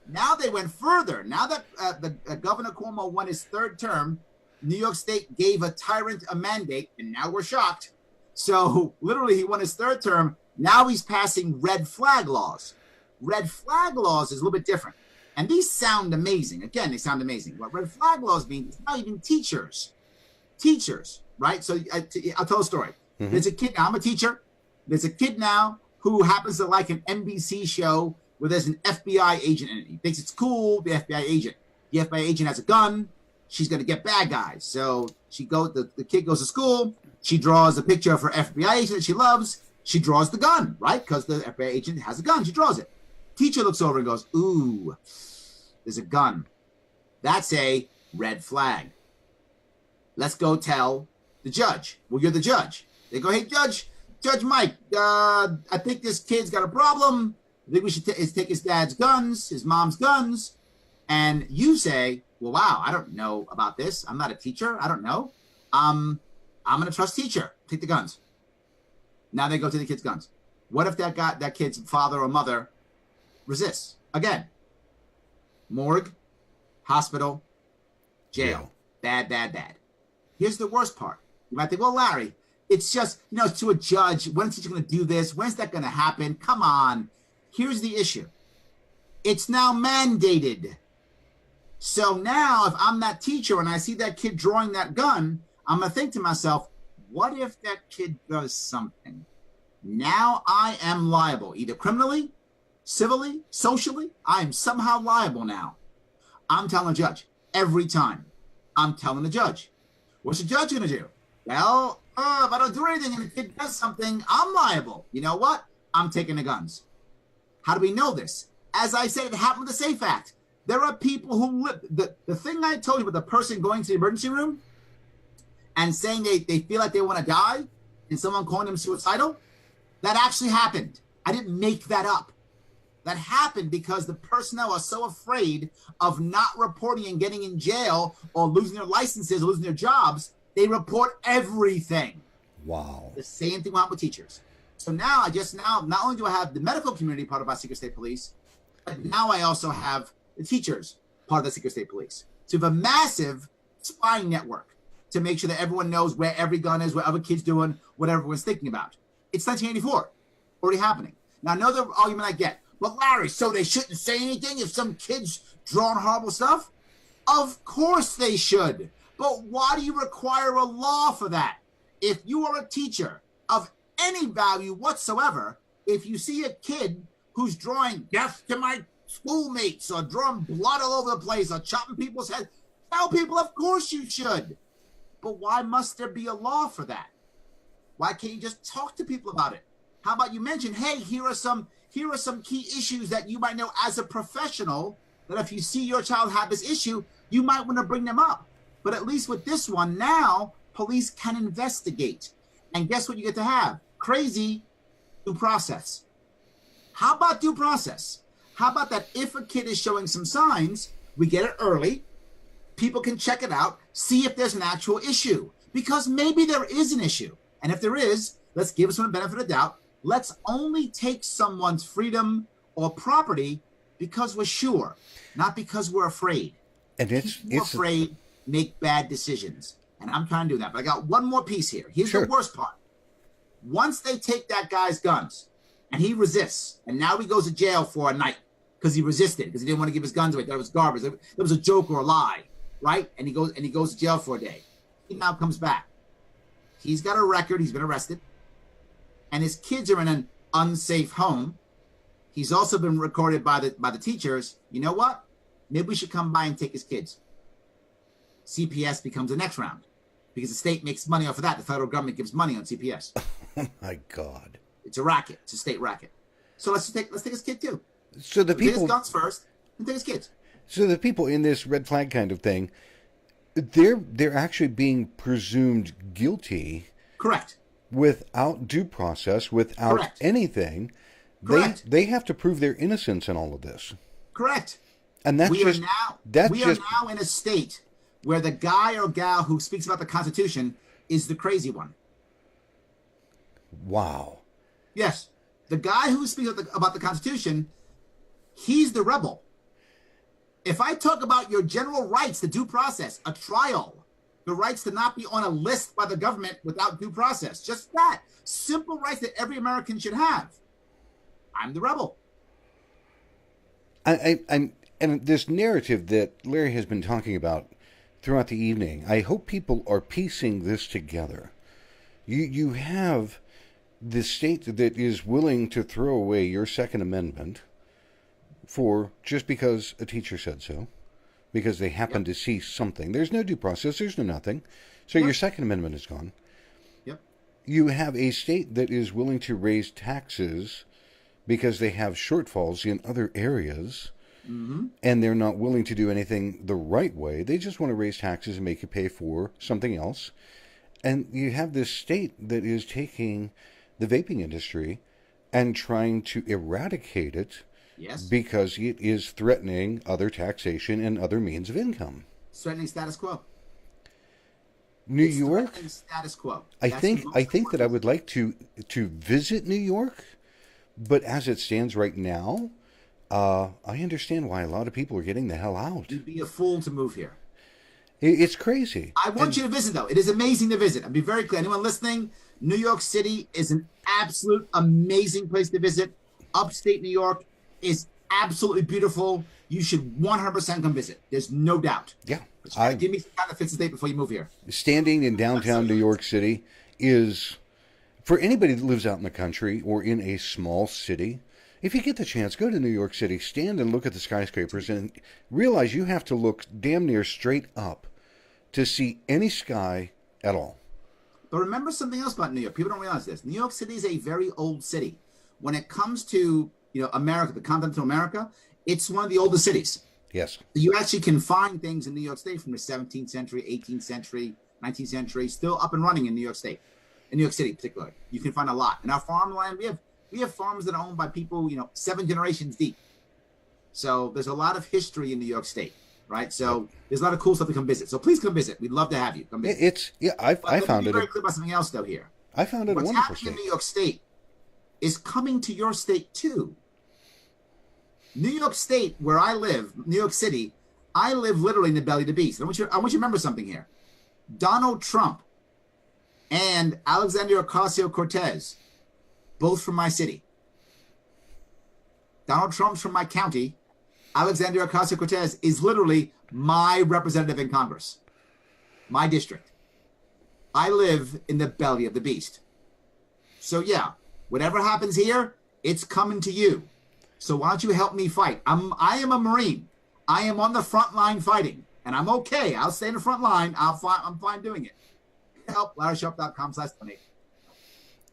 Now they went further. Now that Governor Cuomo won his third term, New York State gave a tyrant a mandate, and now we're shocked. So literally he won his third term. Now he's passing red flag laws. Red flag laws is a little bit different. And these sound amazing. Again, they sound amazing. What red flag laws mean, it's not even teachers. Teachers, right? So I'll tell a story. Mm-hmm. There's a kid, now I'm a teacher. There's a kid now who happens to like an NBC show where there's an FBI agent in it. He thinks it's cool, the FBI agent. The FBI agent has a gun. She's going to get bad guys. So the kid goes to school. She draws a picture of her FBI agent that she loves. She draws the gun, right? Because the FBI agent has a gun. She draws it. Teacher looks over and goes, ooh, there's a gun. That's a red flag. Let's go tell the judge. Well, you're the judge. They go, hey, Judge Mike, I think this kid's got a problem. I think we should take his dad's guns, his mom's guns. And you say, well, wow, I don't know about this. I'm not a teacher. I don't know. I'm going to trust teacher. Take the guns. Now they go to the kid's guns. What if that kid's father or mother resists? Again, morgue, hospital, jail. Bad. Here's the worst part. You might think, well, Larry, it's just, it's to a judge. When's teacher going to do this? When's that going to happen? Come on. Here's the issue. It's now mandated. So now if I'm that teacher and I see that kid drawing that gun, I'm going to think to myself, what if that kid does something? Now I am liable, either criminally, civilly, socially. I am somehow liable now. I'm telling the judge every time. I'm telling the judge. What's the judge going to do? Well, if I don't do anything and the kid does something, I'm liable. You know what? I'm taking the guns. How do we know this? As I said, it happened with the SAFE Act. There are people who live. The thing I told you about the person going to the emergency room and saying they feel like they want to die and someone calling them suicidal, that actually happened. I didn't make that up. That happened because the personnel are so afraid of not reporting and getting in jail or losing their licenses or losing their jobs, they report everything. Wow. The same thing went with teachers. So now not only do I have the medical community part of our secret state police, but now I also have the teachers part of the secret state police. So we have a massive spying network to make sure that everyone knows where every gun is, what other kids doing, what everyone's thinking about. It's 1984, already happening. Now, another argument I get, well, Larry, so they shouldn't say anything if some kid's drawing horrible stuff? Of course they should. But why do you require a law for that? If you are a teacher of any value whatsoever, if you see a kid who's drawing death to my schoolmates or drawing blood all over the place or chopping people's heads, tell people, of course you should. But why must there be a law for that? Why can't you just talk to people about it? How about you mention, hey, here are some key issues that you might know as a professional, that if you see your child have this issue, you might want to bring them up. But at least with this one, now police can investigate. And guess what you get to have? Crazy due process. How about due process? How about that if a kid is showing some signs, we get it early, people can check it out, see if there's an actual issue. Because maybe there is an issue. And if there is, let's give someone the benefit of the doubt. Let's only take someone's freedom or property because we're sure, not because we're afraid. And People afraid make bad decisions. And I'm trying to do that. But I got one more piece here. Here's the worst part. Once they take that guy's guns and he resists, and now he goes to jail for a night because he resisted, because he didn't want to give his guns away. That was garbage. That was a joke or a lie, right? And he goes to jail for a day. He now comes back. He's got a record. He's been arrested. And his kids are in an unsafe home. He's also been recorded by the teachers. You know what? Maybe we should come by and take his kids. CPS becomes the next round because the state makes money off of that. The federal government gives money on CPS. Oh my God! It's a racket. It's a state racket. So let's take his kid too. So the people take his guns first, and take his kids. So the people in this red flag kind of thing, they're actually being presumed guilty. Correct. Without due process, without Correct. anything. Correct. They have to prove their innocence in all of this. Correct. And that's we are now in a state where the guy or gal who speaks about the Constitution is the crazy one. Wow. Yes. The guy who speaks about the Constitution, he's the rebel. If I talk about your general rights, the due process, a trial, The rights to not be on a list by the government without due process. Just that. Simple rights that every American should have. I'm the rebel. I'm and this narrative that Larry has been talking about throughout the evening, I hope people are piecing this together. You have the state that is willing to throw away your Second Amendment for just because a teacher said so, because they happen to see something. There's no due process, there's no nothing. So your Second Amendment is gone. Yep. You have a state that is willing to raise taxes because they have shortfalls in other areas, and they're not willing to do anything the right way. They just want to raise taxes and make you pay for something else. And you have this state that is taking the vaping industry and trying to eradicate it because it is threatening other taxation and other means of income. Threatening status quo. New York, status quo. I think that I would like to visit New York, but as it stands right now, I understand why a lot of people are getting the hell out. You'd be a fool to move here. It's crazy. I want you to visit, though. It is amazing to visit. I'll be very clear. Anyone listening, New York City is an absolute amazing place to visit. Upstate New York is absolutely beautiful. You should 100% come visit. There's no doubt. Yeah. Give me some kind of fix a date before you move here. Standing in downtown New York City is, for anybody that lives out in the country or in a small city, if you get the chance, go to New York City, stand and look at the skyscrapers and realize you have to look damn near straight up to see any sky at all. But remember something else about New York. People don't realize this. New York City is a very old city. When it comes to, America, the continental America, it's one of the oldest cities. Yes. You actually can find things in New York State from the 17th century, 18th century, 19th century, still up and running in New York State, in New York City particularly. You can find a lot. In our farmland, we have farms that are owned by people, 7 generations deep. So there's a lot of history in New York State, right? So there's a lot of cool stuff to come visit. So please come visit. We'd love to have you. Come visit. I found it. Very clear about something else though here. I found it a wonderful What's state. happening in New York State is coming to your state too. New York State, where I live, New York City, I live literally in the belly of the beast. I want you to remember something here. Donald Trump and Alexandria Ocasio-Cortez, both from my city. Donald Trump's from my county. Alexandria Ocasio-Cortez is literally my representative in Congress, my district. I live in the belly of the beast. So yeah, whatever happens here, it's coming to you. So why don't you help me fight? I am a Marine. I am on the front line fighting, and I'm okay. I'll stay in the front line. I'm fine doing it. Help, LarrySharpe.com/donate.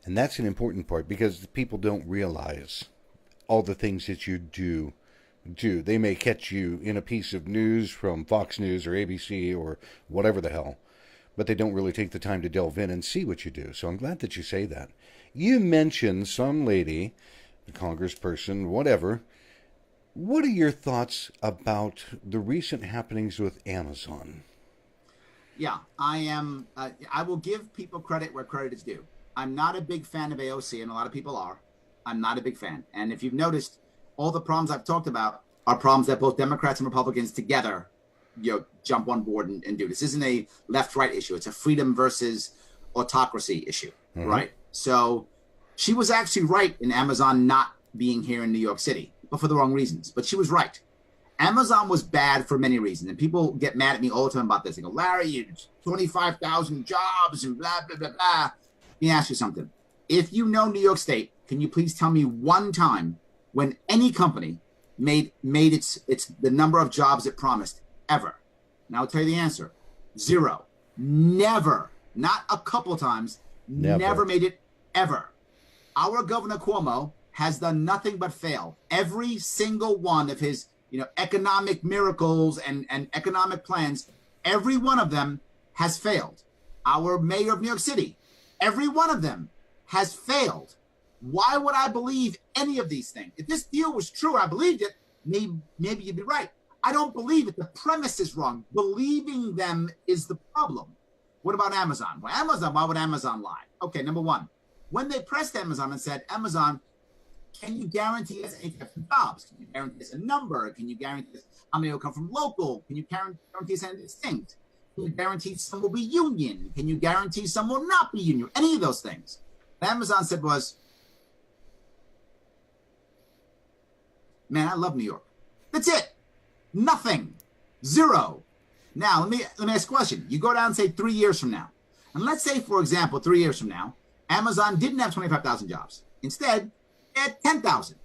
And that's an important part because people don't realize all the things that you do. They may catch you in a piece of news from Fox News or ABC or whatever the hell, but they don't really take the time to delve in and see what you do. So I'm glad that you say that. You mentioned some lady, a congressperson, whatever. What are your thoughts about the recent happenings with Amazon? Yeah, I will give people credit where credit is due. I'm not a big fan of AOC, and a lot of people are. I'm not a big fan. And if you've noticed, all the problems I've talked about are problems that both Democrats and Republicans together, jump on board and do. This isn't a left-right issue. It's a freedom versus autocracy issue, right? So she was actually right in Amazon not being here in New York City, but for the wrong reasons. But she was right. Amazon was bad for many reasons. And people get mad at me all the time about this. They go, Larry, 25,000 jobs and blah, blah, blah, blah. Let me ask you something. If you know New York State, can you please tell me one time when any company made its the number of jobs it promised ever? And I'll tell you the answer. 0. Never. Not a couple times. Never made it ever. Our Governor Cuomo has done nothing but fail. Every single one of his economic miracles and economic plans, every one of them has failed. Our mayor of New York City, every one of them has failed. Why would I believe any of these things? If this deal was true, I believed it, maybe you'd be right. I don't believe it. The premise is wrong. Believing them is the problem. What about Amazon? Well, Amazon, why would Amazon lie? Okay, number one, when they pressed Amazon and said, Amazon, can you guarantee us any types of jobs? Can you guarantee us a number? Can you guarantee us how many will come from local? Can you guarantee us any of these things? Can you guarantee some will be union? Can you guarantee some will not be union? Any of those things. What Amazon said was, man, I love New York. That's it. Nothing. Zero. Now, let me ask a question. You go down and say 3 years from now. And let's say, for example, 3 years from now, Amazon didn't have 25,000 jobs. Instead, they had 10,000.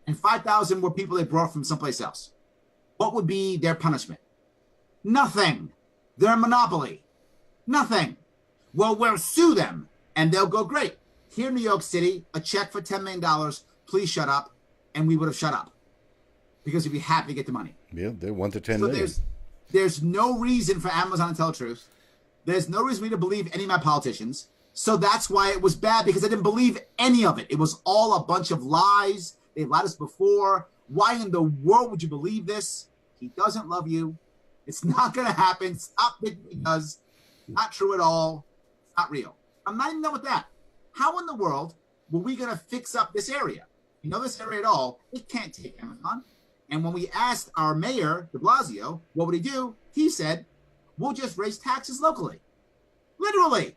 And 5,000 were people they brought from someplace else. What would be their punishment? Nothing. They're a monopoly. Nothing. Well, we'll sue them. And they'll go, great. Here in New York City, a check for $10 million. Please shut up. And we would have shut up. Because we'd be happy to get the money. Yeah, they want the 10 million. There's no reason for Amazon to tell the truth. There's no reason for me to believe any of my politicians. So that's why it was bad, because I didn't believe any of it. It was all a bunch of lies. They lied us before. Why in the world would you believe this? He doesn't love you. It's not going to happen. Stop thinking he does. Not true at all. It's not real. I'm not even done with that. How in the world were we going to fix up this area? You know this area at all? It can't take Amazon. And when we asked our mayor, de Blasio, what would he do? He said, we'll just raise taxes locally. Literally.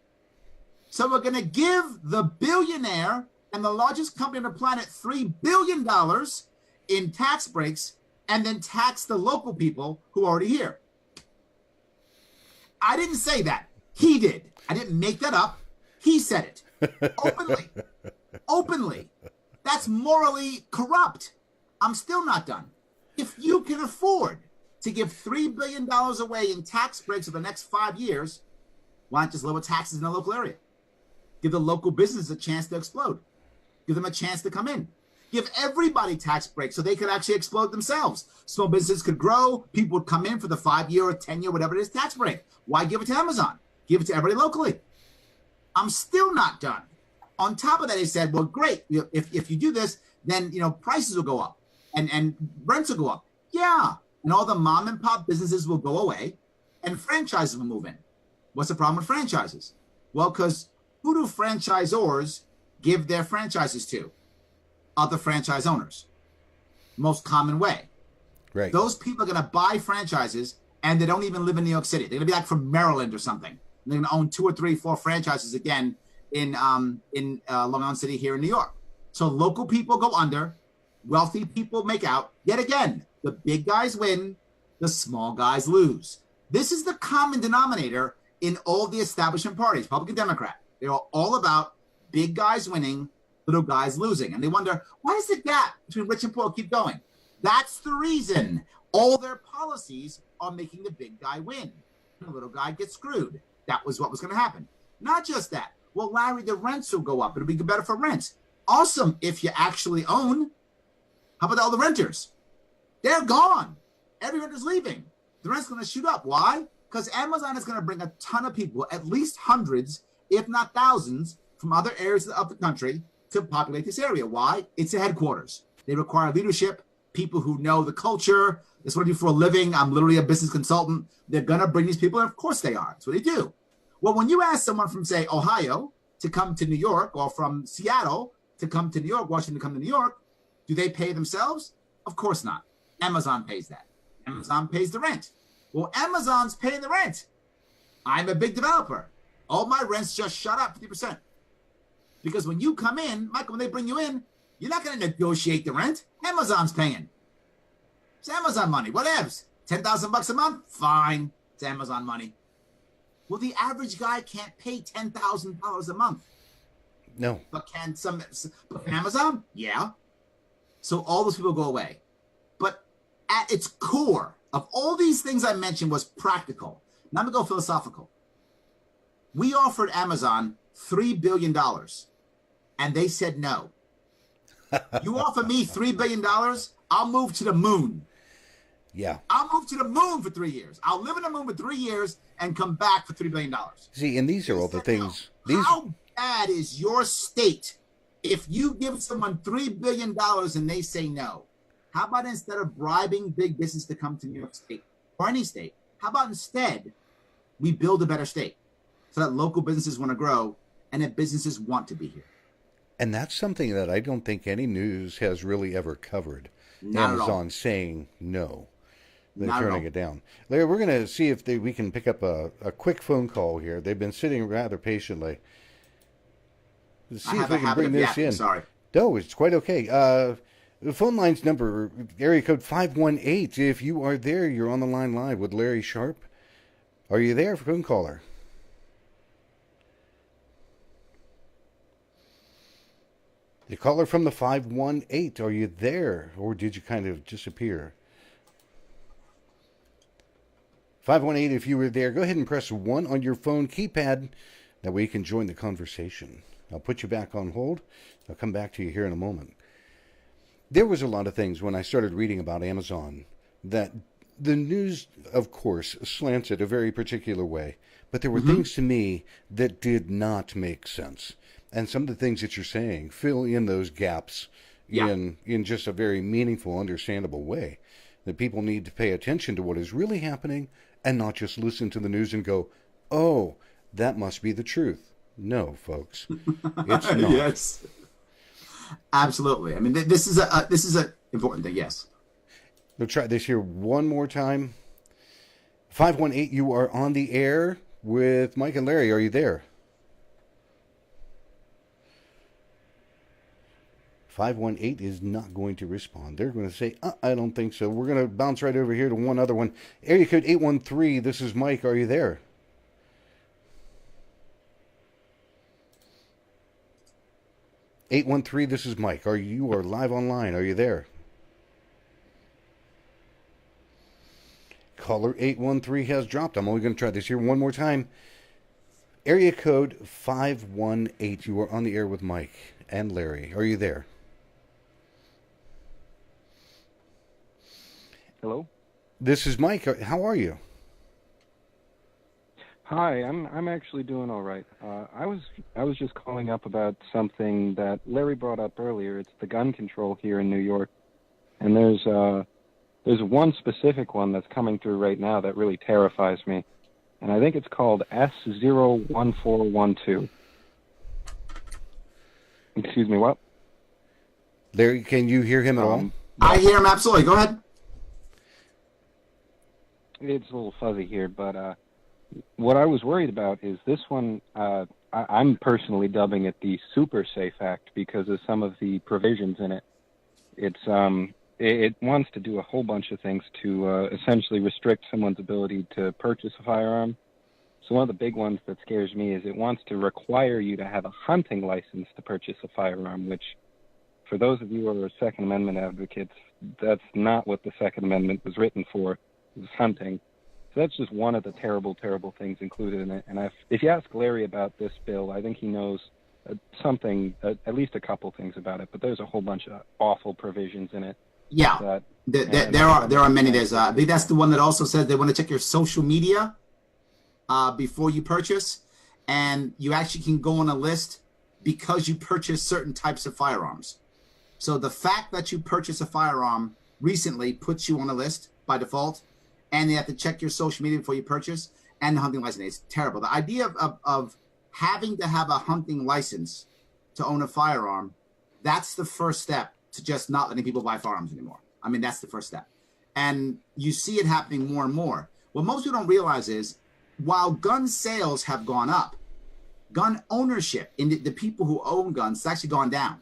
So we're going to give the billionaire and the largest company on the planet $3 billion in tax breaks and then tax the local people who are already here. I didn't say that. He did. I didn't make that up. He said it. Openly. Openly. That's morally corrupt. I'm still not done. If you can afford to give $3 billion away in tax breaks over the next 5 years, why not just lower taxes in the local area? Give the local business a chance to explode. Give them a chance to come in. Give everybody tax breaks so they could actually explode themselves. Small businesses could grow. People would come in for the 5-year or 10-year, whatever it is, tax break. Why give it to Amazon? Give it to everybody locally. I'm still not done. On top of that, they said, well, great. If you do this, then prices will go up and rents will go up. Yeah. And all the mom and pop businesses will go away and franchises will move in. What's the problem with franchises? Well, because who do franchisors give their franchises to? Other franchise owners. Most common way. Right. Those people are going to buy franchises and they don't even live in New York City. They're going to be like from Maryland or something. They're going to own 2 or 3, 4 franchises again in Long Island City here in New York. So local people go under, wealthy people make out. Yet again, the big guys win, the small guys lose. This is the common denominator in all the establishment parties, Republican, Democrat. They're all about big guys winning, little guys losing. And they wonder, why does the gap between rich and poor keep going? That's the reason. All their policies are making the big guy win. And the little guy gets screwed. That was what was going to happen. Not just that. Well, Larry, the rents will go up. It'll be better for rents. Awesome if you actually own. How about all the renters? They're gone. Every renter's leaving. The rent's going to shoot up. Why? Because Amazon is going to bring a ton of people, at least hundreds, if not thousands, from other areas of the country to populate this area. Why? It's the headquarters. They require leadership, people who know the culture. That's what I do for a living. I'm literally a business consultant. They're going to bring these people in. Of course they are. That's what they do. Well, when you ask someone from, say, Ohio to come to New York, or from Seattle to come to New York, Washington to come to New York, do they pay themselves? Of course not. Amazon pays that. Amazon pays the rent. Well, Amazon's paying the rent. I'm a big developer. All my rents just shot up 50%. Because when you come in, Michael, when they bring you in, you're not going to negotiate the rent. Amazon's paying. It's Amazon money. Whatevs. $10,000 a month? Fine. It's Amazon money. Well, the average guy can't pay $10,000 a month. No. But can Amazon? Yeah. So all those people go away. But at its core of all these things I mentioned was practical. Now I'm going to go philosophical. We offered Amazon $3 billion, and they said no. You offer me $3 billion, I'll move to the moon. Yeah. I'll move to the moon for 3 years. I'll live in the moon for 3 years and come back for $3 billion. See, and these are all the things. How bad is your state if you give someone $3 billion and they say no? How about instead of bribing big business to come to New York State or any state, how about instead we build a better state so that local businesses want to grow and that businesses want to be here? And that's something that I don't think any news has really ever covered. Not Amazon saying no. They're Not at turning all. it down. Larry, we're going to see if we can pick up a quick phone call here. They've been sitting rather patiently. Let's I see if have we a can habit bring of this yapping. in. Sorry. No, it's quite okay. The phone line's number, area code 518. If you are there, you're on the line live with Larry Sharpe. Are you there, phone caller? The caller from the 518, are you there? Or did you kind of disappear? 518, if you were there, go ahead and press 1 on your phone keypad. That way you can join the conversation. I'll put you back on hold. I'll come back to you here in a moment. There was a lot of things when I started reading about Amazon that the news, of course, slanted a very particular way. But there were things to me that did not make sense. And some of the things that you're saying fill in those gaps in just a very meaningful, understandable way. That people need to pay attention to what is really happening and not just listen to the news and go, oh, that must be the truth. No, folks, it's not. Yes, absolutely. I mean, this is a important thing. Yes. We'll try this here one more time. 518, you are on the air with Mike and Larry. Are you there? 518 is not going to respond. They're going to say, I don't think so. We're going to bounce right over here to one other one. Area code 813, this is Mike. Are you there? (813), this is Mike. You are live online. Are you there? Caller 813 has dropped. I'm only going to try this here one more time. Area code 518. You are on the air with Mike and Larry. Are you there? Hello? This is Mike. How are you? Hi, I'm actually doing all right. I was just calling up about something that Larry brought up earlier. It's the gun control here in New York, and there's one specific one that's coming through right now that really terrifies me, and I think it's called S01412. Excuse me, what? Larry, can you hear him at all? I hear him absolutely. Go ahead. It's a little fuzzy here, but what I was worried about is this one. I'm personally dubbing it the Super Safe Act because of some of the provisions in it. It wants to do a whole bunch of things to essentially restrict someone's ability to purchase a firearm. So one of the big ones that scares me is it wants to require you to have a hunting license to purchase a firearm, which, for those of you who are Second Amendment advocates, that's not what the Second Amendment was written for. It was hunting. So that's just one of the terrible, terrible things included in it. And if you ask Larry about this bill, I think he knows something, at least a couple things about it. But there's a whole bunch of awful provisions in it. Yeah, there are many. I think that's the one that also says they want to check your social media before you purchase, and you actually can go on a list because you purchase certain types of firearms. So the fact that you purchase a firearm recently puts you on a list by default, and they have to check your social media before you purchase and the hunting license. It's terrible. The idea of having to have a hunting license to own a firearm, that's the first step to just not letting people buy firearms anymore. I mean, that's the first step. And you see it happening more and more. What most people don't realize is while gun sales have gone up, gun ownership in the people who own guns has actually gone down.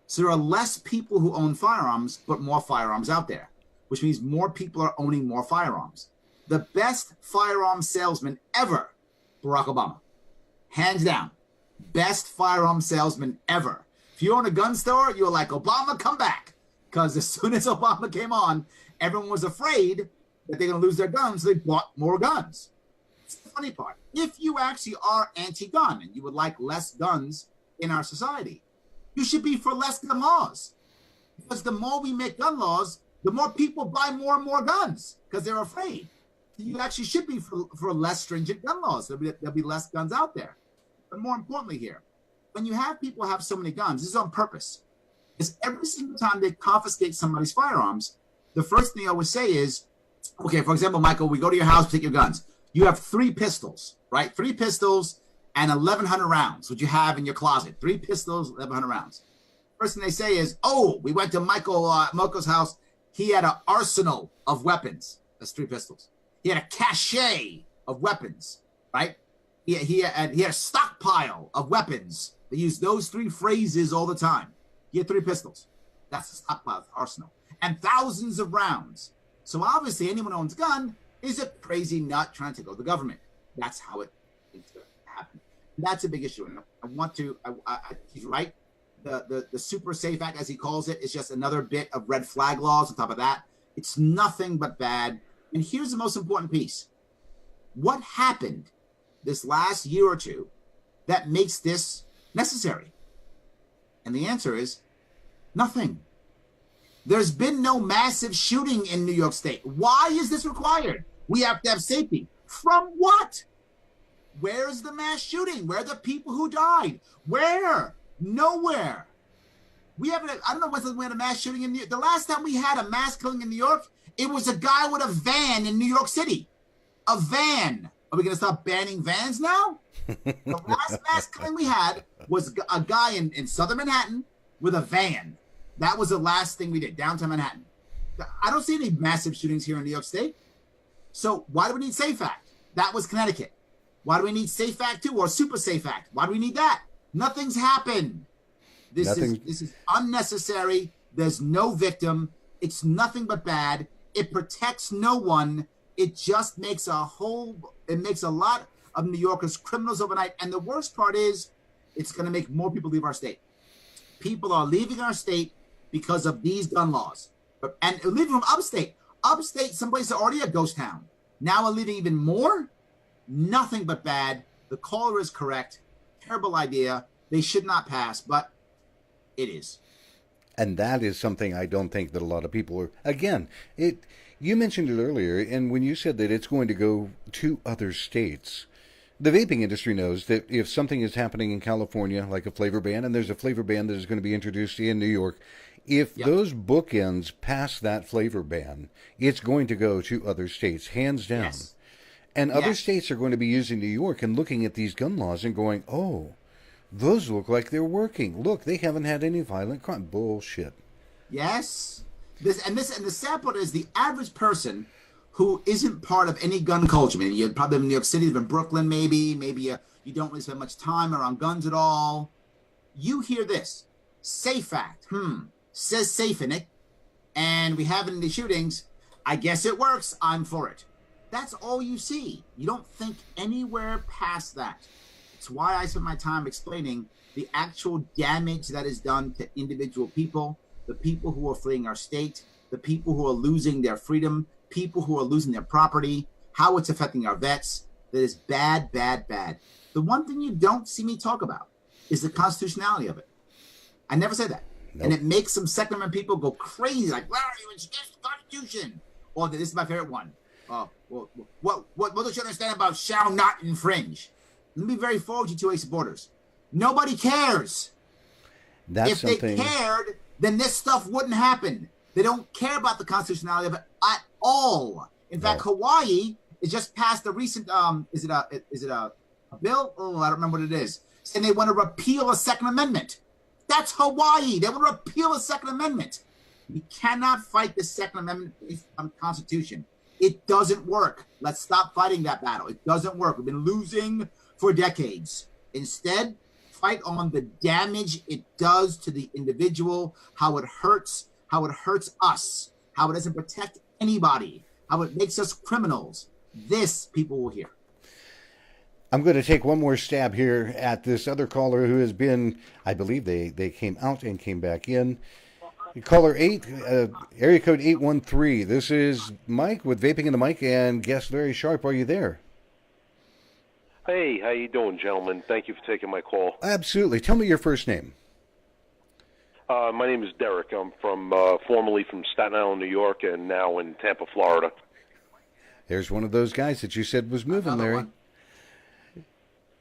So there are less people who own firearms, but more firearms out there, which means more people are owning more firearms. The best firearm salesman ever, Barack Obama. Hands down. Best firearm salesman ever. If you own a gun store, you're like, Obama, come back. Because as soon as Obama came on, everyone was afraid that they're going to lose their guns. So they bought more guns. It's the funny part. If you actually are anti-gun and you would like less guns in our society, you should be for less gun laws. Because the more we make gun laws, the more people buy more and more guns because they're afraid. You actually should be for less stringent gun laws. There'll be less guns out there. But more importantly here, when you have people have so many guns, this is on purpose. Because every single time they confiscate somebody's firearms, the first thing I always say is, okay, for example, Michael, we go to your house, take your guns. You have 3 pistols, right? 3 pistols and 1,100 rounds, what you have in your closet. 3 pistols, 1,100 rounds. First thing they say is, oh, we went to Michael's house. He had an arsenal of weapons. That's 3 pistols. He had a cache of weapons, right? He had a stockpile of weapons. They use those 3 phrases all the time. He had 3 pistols. That's a stockpile arsenal. And thousands of rounds. So obviously anyone who owns a gun is a crazy nut trying to take over the government. That's how it happened. That's a big issue. And I want to, he's right. The Super Safe Act, as he calls it, is just another bit of red flag laws on top of that. It's nothing but bad. And here's the most important piece. What happened this last year or two that makes this necessary? And the answer is nothing. There's been no massive shooting in New York State. Why is this required? We have to have safety. From what? Where's the mass shooting? Where are the people who died? Where? Nowhere. We haven't, I don't know whether we had a mass shooting in New York. The last time we had a mass killing in New York, it was a guy with a van in New York City. A van. Are we going to stop banning vans now? The last mass killing we had was a guy in southern Manhattan with a van. That was the last thing we did, downtown Manhattan. I don't see any massive shootings here in New York State. So why do we need Safe Act? That was Connecticut. Why do we need Safe Act 2 or Super Safe Act? Why do we need that? Nothing's happened. This is unnecessary. There's no victim. It's nothing but bad. It protects no one. It just makes a lot of New Yorkers criminals overnight. And the worst part is it's going to make more people leave our state. People are leaving our state because of these gun laws. And leaving from upstate. Upstate, someplace already a ghost town. Now we're leaving even more. Nothing but bad. The caller is correct. Terrible idea. They should not pass, but it is. And that is something I don't think that a lot of people are. Again, you mentioned it earlier, and when you said that it's going to go to other states, the vaping industry knows that if something is happening in California, like a flavor ban, and there's a flavor ban that is going to be introduced in New York, if those bookends pass that flavor ban, it's going to go to other states, hands down. Yes. And other states are going to be using New York and looking at these gun laws and going, oh, those look like they're working. Look, they haven't had any violent crime. Bullshit. Yes. And the sad part is the average person who isn't part of any gun culture. I mean, you probably live in New York City, live in Brooklyn, maybe you don't really spend much time around guns at all. You hear this, Safe Act, says safe in it, and we have it in the shootings. I guess it works. I'm for it. That's all you see. You don't think anywhere past that. It's why I spend my time explaining the actual damage that is done to individual people, the people who are fleeing our state, the people who are losing their freedom, people who are losing their property, how it's affecting our vets. That is bad, bad, bad. The one thing you don't see me talk about is the constitutionality of it. I never say that. Nope. And it makes some Second Amendment people go crazy, like, where are you against the Constitution? Or this is my favorite one. What don't you understand about shall not infringe? Let me be very forward, you 2A supporters. Nobody cares. If they cared, then this stuff wouldn't happen. They don't care about the constitutionality of it at all. In fact, Hawaii has just passed a recent is it a bill? Oh, I don't remember what it is. Saying they want to repeal a Second Amendment. That's Hawaii. They want to repeal a Second Amendment. We cannot fight the Second Amendment Constitution. It doesn't work. Let's stop fighting that battle. It doesn't work. We've been losing for decades. Instead, fight on the damage it does to the individual, how it hurts us, how it doesn't protect anybody, how it makes us criminals. This people will hear. I'm going to take one more stab here at this other caller who has been, I believe they came out and came back in. Caller 8, area code 813. This is Mike with Vaping in the Mic and guest Larry Sharpe. Are you there? Hey, how you doing, gentlemen? Thank you for taking my call. Absolutely. Tell me your first name. My name is Derek. I'm formerly from Staten Island, New York, and now in Tampa, Florida. There's one of those guys that you said was moving, Larry.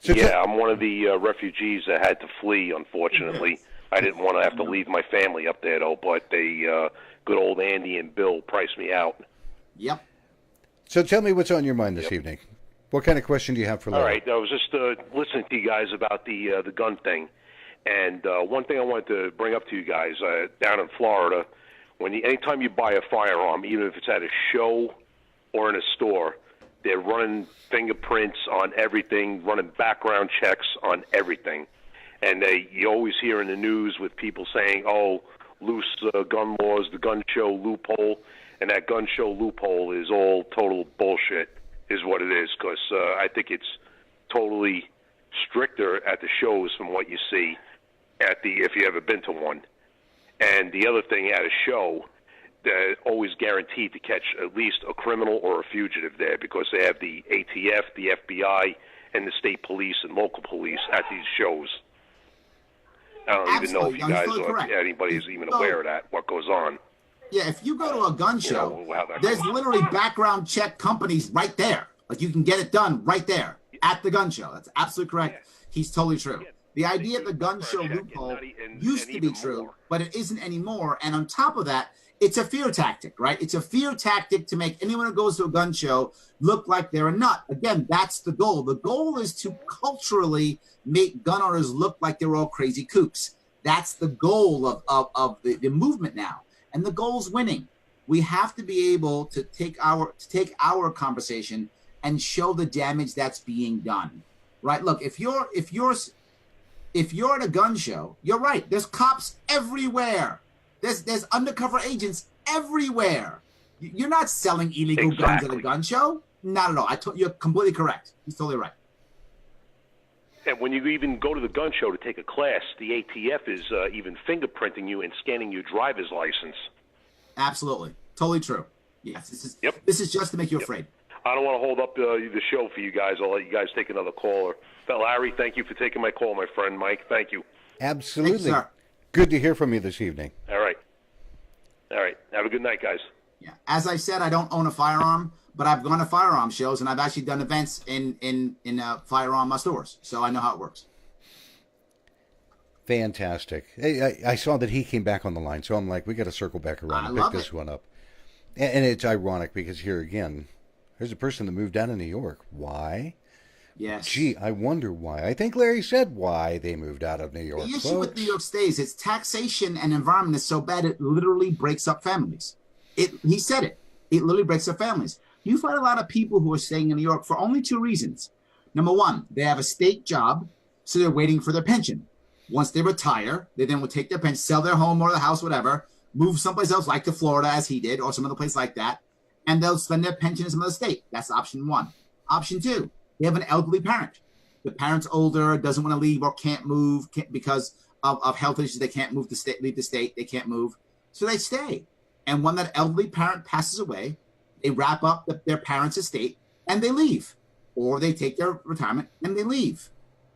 So yeah, I'm one of the refugees that had to flee, unfortunately. I didn't want to have to leave my family up there, though, but good old Andy and Bill priced me out. Yep. So tell me what's on your mind this evening. What kind of question do you have for Larry? All right, I was just listening to you guys about the gun thing. And one thing I wanted to bring up to you guys, down in Florida, anytime you buy a firearm, even if it's at a show or in a store, they're running fingerprints on everything, running background checks on everything. And you always hear in the news with people saying, oh, loose gun laws, the gun show loophole. And that gun show loophole is all total bullshit, is what it is, because I think it's totally stricter at the shows from what you see if you ever been to one. And the other thing at a show, they're always guaranteed to catch at least a criminal or a fugitive there, because they have the ATF, the FBI, and the state police and local police at these shows. I don't even know if you guys or if anybody is even aware of that, what goes on. Yeah, if you go to a gun show, there's literally background check companies right there. Like, you can get it done right there at the gun show. That's absolutely correct. He's totally true. The idea of the gun show loophole used to be true, but it isn't anymore. And on top of that, it's a fear tactic, right? It's a fear tactic to make anyone who goes to a gun show look like they're a nut. Again, that's the goal. The goal is to culturally make gun owners look like they're all crazy kooks. That's the goal of the movement now. And the goal's winning. We have to be able to take our conversation and show the damage that's being done, right? Look, if you're at a gun show, you're right. There's cops everywhere. There's undercover agents everywhere. You're not selling illegal guns at a gun show. Not at all. You're completely correct. He's totally right. And when you even go to the gun show to take a class, the ATF is even fingerprinting you and scanning your driver's license. Absolutely. Totally true. Yes. This is just to make you afraid. I don't want to hold up the show for you guys. I'll let you guys take another caller. Larry, thank you for taking my call, my friend. Mike, thank you. Absolutely. Thanks, good to hear from you this evening. All right. Have a good night, guys. Yeah. As I said, I don't own a firearm, but I've gone to firearm shows, and I've actually done events in firearm stores, so I know how it works. Fantastic. I saw that he came back on the line, so I'm like, we got to circle back around and pick this one up. And it's ironic because here again, there's a person that moved out of New York. Why? Yes. Gee, I wonder why. I think Larry said why they moved out of New York. The issue with New York State is its taxation and environment is so bad it literally breaks up families. He said it. It literally breaks up families. You find a lot of people who are staying in New York for only two reasons. Number one, they have a state job, so they're waiting for their pension. Once they retire, they then will take their pension, sell their home or the house, whatever, move someplace else like to Florida as he did, or some other place like that, and they'll spend their pension in some other state. That's option one. Option two, they have an elderly parent. The parent's older, doesn't want to leave or can't move because of health issues. They can't leave the state. They can't move. So they stay. And when that elderly parent passes away, they wrap up their parents' estate and they leave. Or they take their retirement and they leave.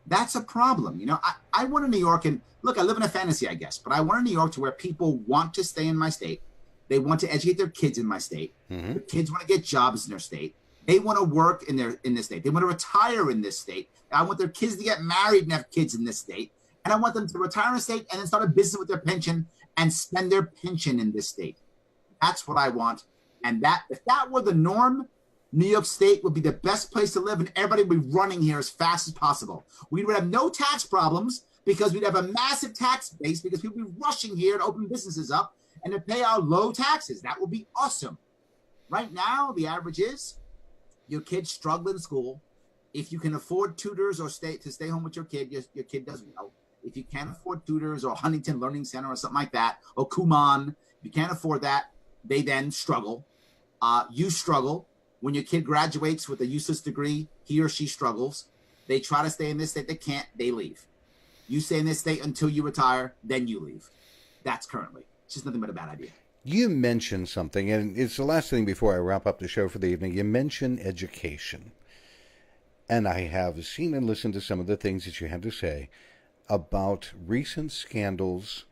That's a problem. You know, I want a New York, and look, I live in a fantasy, I guess, but I want a New York to where people want to stay in my state. They want to educate their kids in my state. Mm-hmm. The kids want to get jobs in their state. They want to work in this state. They want to retire in this state. I want their kids to get married and have kids in this state. And I want them to retire in a state and then start a business with their pension and spend their pension in this state. That's what I want. And if that were the norm, New York State would be the best place to live, and everybody would be running here as fast as possible. We would have no tax problems because we'd have a massive tax base because people would be rushing here to open businesses up and to pay our low taxes. That would be awesome. Right now, the average is your kid struggle in school. If you can afford tutors or stay home with your kid does well. If you can't afford tutors or Huntington Learning Center or something like that, or Kumon, if you can't afford that, they then struggle. You struggle. When your kid graduates with a useless degree, he or she struggles. They try to stay in this state. They can't. They leave. You stay in this state until you retire, then you leave. That's currently. It's just nothing but a bad idea. You mentioned something, and it's the last thing before I wrap up the show for the evening. You mentioned education. And I have seen and listened to some of the things that you had to say about recent scandals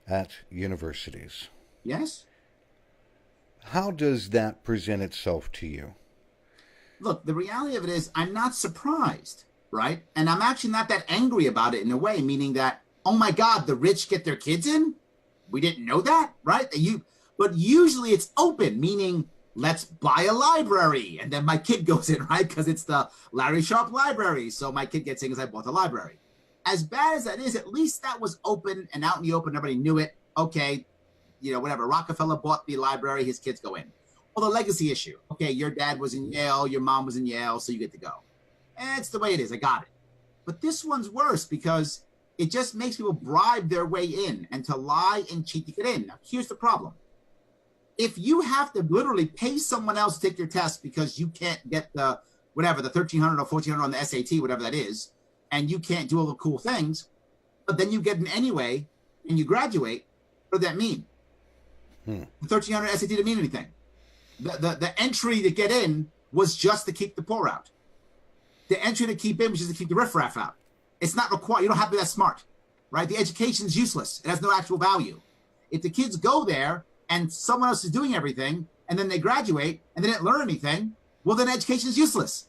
at universities. Yes. How does that present itself to you? Look, the reality of it is I'm not surprised, right? And I'm actually not that angry about it in a way, meaning that, oh my God, the rich get their kids in? We didn't know that, right? But usually it's open, meaning let's buy a library. And then my kid goes in, right? Because it's the Larry Sharpe library. So my kid gets in because I bought the library. As bad as that is, at least that was open and out in the open. Everybody knew it. Okay, whatever. Rockefeller bought the library. His kids go in. Well, the legacy issue. Okay. okay, your dad was in Yale, your mom was in Yale, so you get to go. And it's the way it is. I got it. But this one's worse because it just makes people bribe their way in and to lie and cheat to get in. Now, here's the problem. If you have to literally pay someone else to take your test because you can't get the 1,300 or 1,400 on the SAT, whatever that is, and you can't do all the cool things, but then you get in anyway and you graduate, what does that mean? The 1,300 SAT didn't mean anything. The entry to get in was just to keep the poor out. The entry to keep in was just to keep the riffraff out. It's not required. You don't have to be that smart, right? The education's useless. It has no actual value. If the kids go there and someone else is doing everything, and then they graduate and they didn't learn anything, well, then education is useless.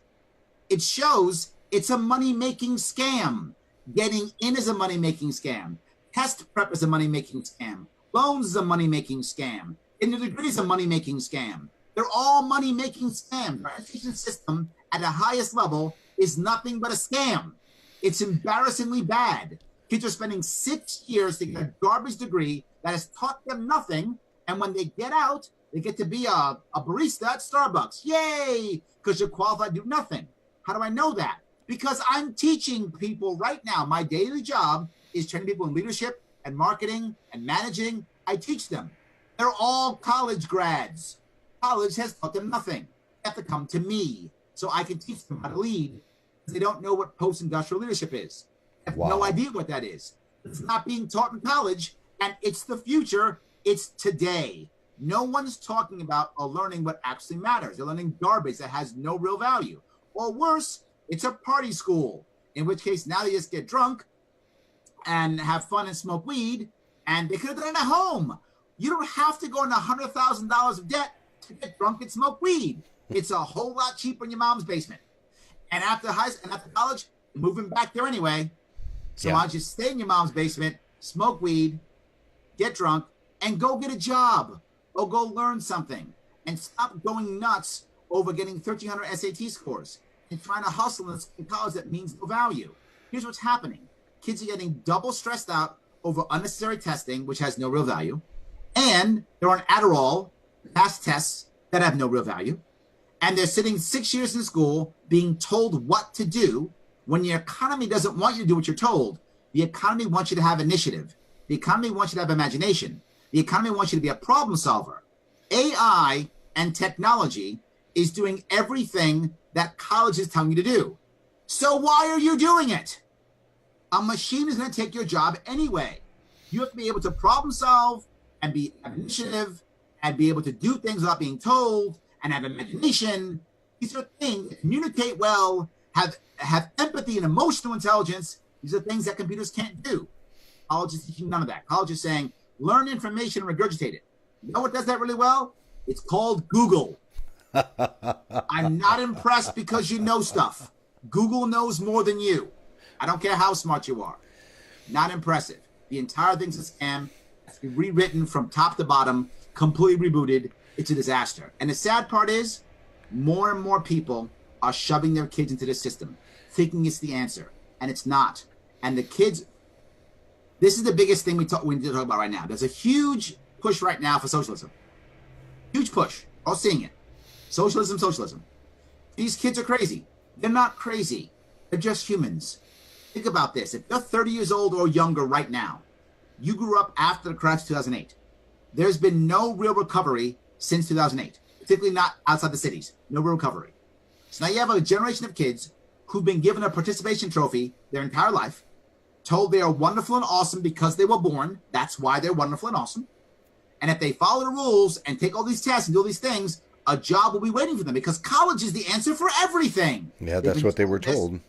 It shows it's a money-making scam. Getting in is a money-making scam. Test prep is a money-making scam. Loans is a money-making scam. Getting a degree is a money-making scam. They're all money-making scams. Our education system at the highest level is nothing but a scam. It's embarrassingly bad. Kids are spending 6 years to get a garbage degree that has taught them nothing, and when they get out, they get to be a barista at Starbucks. Yay! Because you're qualified to do nothing. How do I know that? Because I'm teaching people right now. My daily job is training people in leadership and marketing and managing. I teach them. They're all college grads. College has taught them nothing. They have to come to me so I can teach them how to lead. They don't know what post-industrial leadership is. They have no idea what that is. It's not being taught in college, and it's the future. It's today. No one's talking about or learning what actually matters. They're learning garbage that has no real value. Or worse, it's a party school, in which case now they just get drunk and have fun and smoke weed, and they could have done it at home. You don't have to go into $100,000 of debt to get drunk and smoke weed. It's a whole lot cheaper in your mom's basement. And after college, you're moving back there anyway. So why don't you stay in your mom's basement, smoke weed, get drunk, and go get a job or go learn something and stop going nuts over getting 1,300 SAT scores and trying to hustle in college that means no value. Here's what's happening. Kids are getting double stressed out over unnecessary testing, which has no real value, and they're on Adderall, past tests that have no real value, and they're sitting 6 years in school being told what to do when your economy doesn't want you to do what you're told. The economy wants you to have initiative. The economy wants you to have imagination. The economy wants you to be a problem solver. AI and technology is doing everything that college is telling you to do. So why are you doing it? A machine is going to take your job anyway. You have to be able to problem solve and be initiative and be able to do things without being told and have imagination. These are things, communicate well, have empathy and emotional intelligence. These are things that computers can't do. College is teaching none of that. College is saying, learn information and regurgitate it. You know what does that really well? It's called Google. I'm not impressed because you know stuff. Google knows more than you. I don't care how smart you are. Not impressive. The entire thing's a scam. It's been rewritten from top to bottom, completely rebooted. It's a disaster. And the sad part is, more and more people are shoving their kids into this system, thinking it's the answer. And it's not. And the kids, this is the biggest thing we need to talk about right now. There's a huge push right now for socialism. Huge push. All seeing it. Socialism, socialism. These kids are crazy. They're not crazy. They're just humans. Think about this. If you're 30 years old or younger right now, you grew up after the crash of 2008. There's been no real recovery since 2008, particularly not outside the cities. No real recovery. So now you have a generation of kids who've been given a participation trophy their entire life, told they are wonderful and awesome because they were born. That's why they're wonderful and awesome. And if they follow the rules and take all these tests and do all these things, a job will be waiting for them because college is the answer for everything. Yeah, that's what they were told.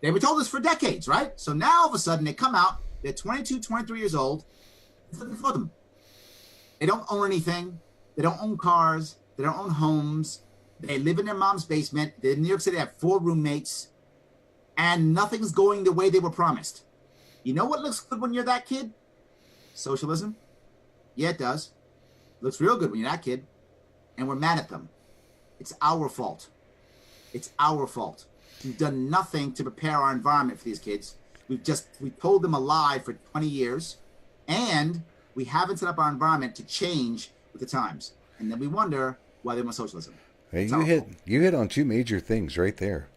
They were told this for decades, right? So now all of a sudden they come out, they're 22, 23 years old. It's looking for them. They don't own anything. They don't own cars. They don't own homes. They live in their mom's basement. They're in New York City. They have 4 roommates. And nothing's going the way they were promised. You know what looks good when you're that kid? Socialism. Yeah, it does. Looks real good when you're that kid. And we're mad at them. It's our fault. It's our fault. We've done nothing to prepare our environment for these kids. We told them a lie for 20 years, and we haven't set up our environment to change with the times. And then we wonder why they want socialism. Hey, you hit on two major things right there.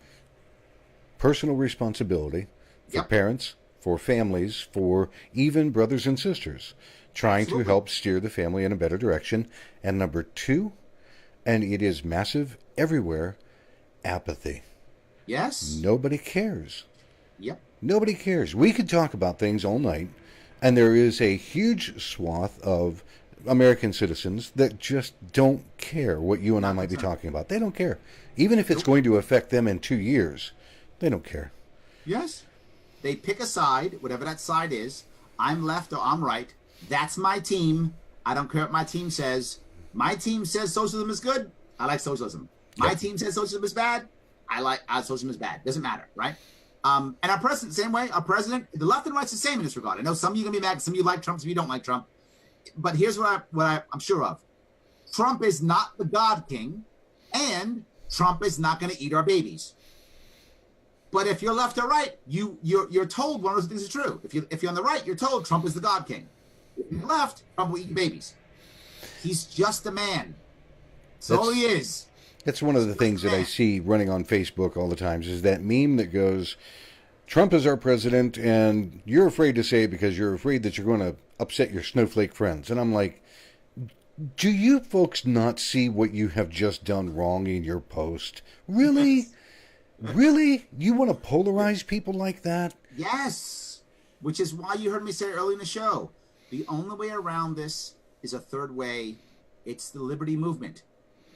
Personal responsibility for parents, for families, for even brothers and sisters, trying to help steer the family in a better direction. And number two, and it is massive everywhere, apathy. Yes. Nobody cares. Yep. Nobody cares. We could talk about things all night, and there is a huge swath of American citizens that just don't care what you and I might be talking about. They don't care. Even if it's going to affect them in 2 years, they don't care. Yes. They pick a side, whatever that side is. I'm left or I'm right. That's my team. I don't care what my team says. My team says socialism is good. I like socialism. My team says socialism is bad. I like socialism is bad. Doesn't matter, right? And our president, same way. Our president, the left and right's the same in this regard. I know some of you are going to be mad. Some of you like Trump. Some of you don't like Trump. But here's what I'm sure of. Trump is not the God King, and Trump is not going to eat our babies. But if you're left or right, you're told one of those things is true. If you're on the right, you're told Trump is the God King. If you're left, Trump will eat your babies. He's just a man. That's all he is. That's one of the things that I see running on Facebook all the time is that meme that goes, Trump is our president, and you're afraid to say it because you're afraid that you're going to upset your snowflake friends. And I'm like, do you folks not see what you have just done wrong in your post? Really? Yes. Really? You want to polarize people like that? Yes. Which is why you heard me say early in the show, the only way around this is a third way. It's the liberty movement,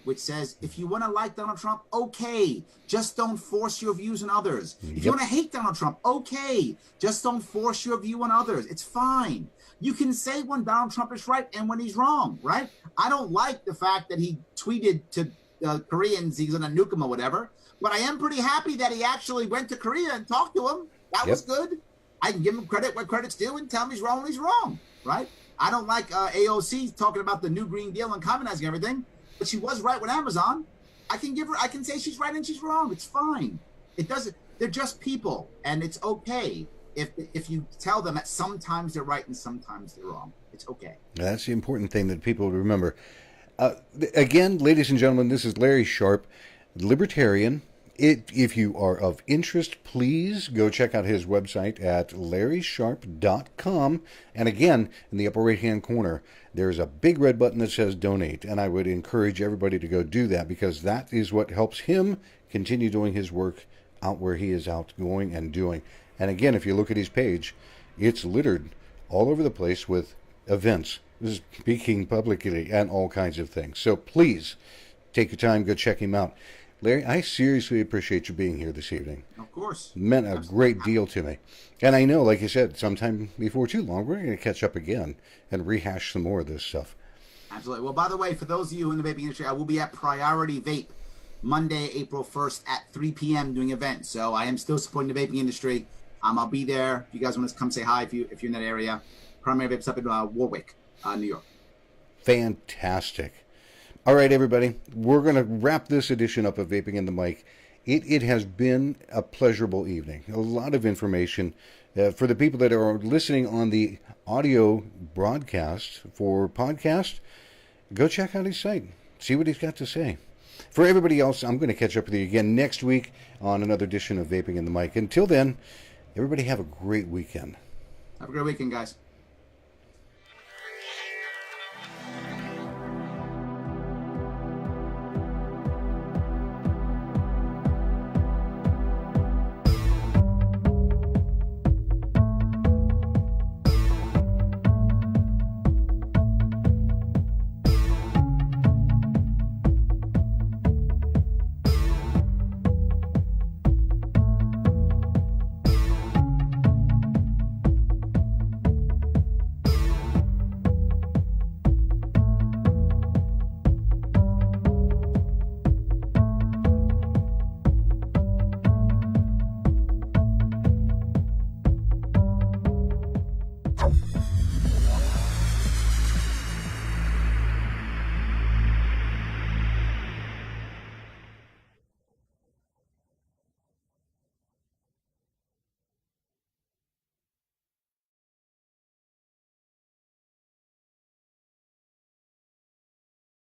which says if you want to like Donald Trump, okay, just don't force your views on others. If you want to hate Donald Trump, okay, just don't force your view on others. It's fine. You can say when Donald Trump is right and when he's wrong, right? I don't like the fact that he tweeted to Koreans he's going to nuke them or whatever, but I am pretty happy that he actually went to Korea and talked to him. That was good. I can give him credit where credit's due and tell him he's wrong when he's wrong, right? I don't like AOC talking about the new Green Deal and communizing everything, but she was right with Amazon. I can say she's right and she's wrong. It's fine. It doesn't. They're just people, and it's okay if you tell them that sometimes they're right and sometimes they're wrong. It's okay. That's the important thing that people remember. Again, ladies and gentlemen, this is Larry Sharpe, Libertarian. If you are of interest, please go check out his website at larrysharpe.com. And again, in the upper right-hand corner, there's a big red button that says donate. And I would encourage everybody to go do that because that is what helps him continue doing his work out where he is out going and doing. And again, if you look at his page, it's littered all over the place with events, speaking publicly, and all kinds of things. So please take your time, go check him out. Larry, I seriously appreciate you being here this evening. Of course. It meant a great deal to me. And I know, like you said, sometime before too long, we're going to catch up again and rehash some more of this stuff. Absolutely. Well, by the way, for those of you in the vaping industry, I will be at Priority Vape Monday, April 1st at 3 p.m. doing events. So I am still supporting the vaping industry. I'll be there. If you guys want to come say hi, if you're in that area. Primary Vape's up in Warwick, New York. Fantastic. All right, everybody, we're going to wrap this edition up of Vaping in the Mic. It has been a pleasurable evening. A lot of information. For the people that are listening on the audio broadcast for podcast, go check out his site. See what he's got to say. For everybody else, I'm going to catch up with you again next week on another edition of Vaping in the Mic. Until then, everybody have a great weekend. Have a great weekend, guys.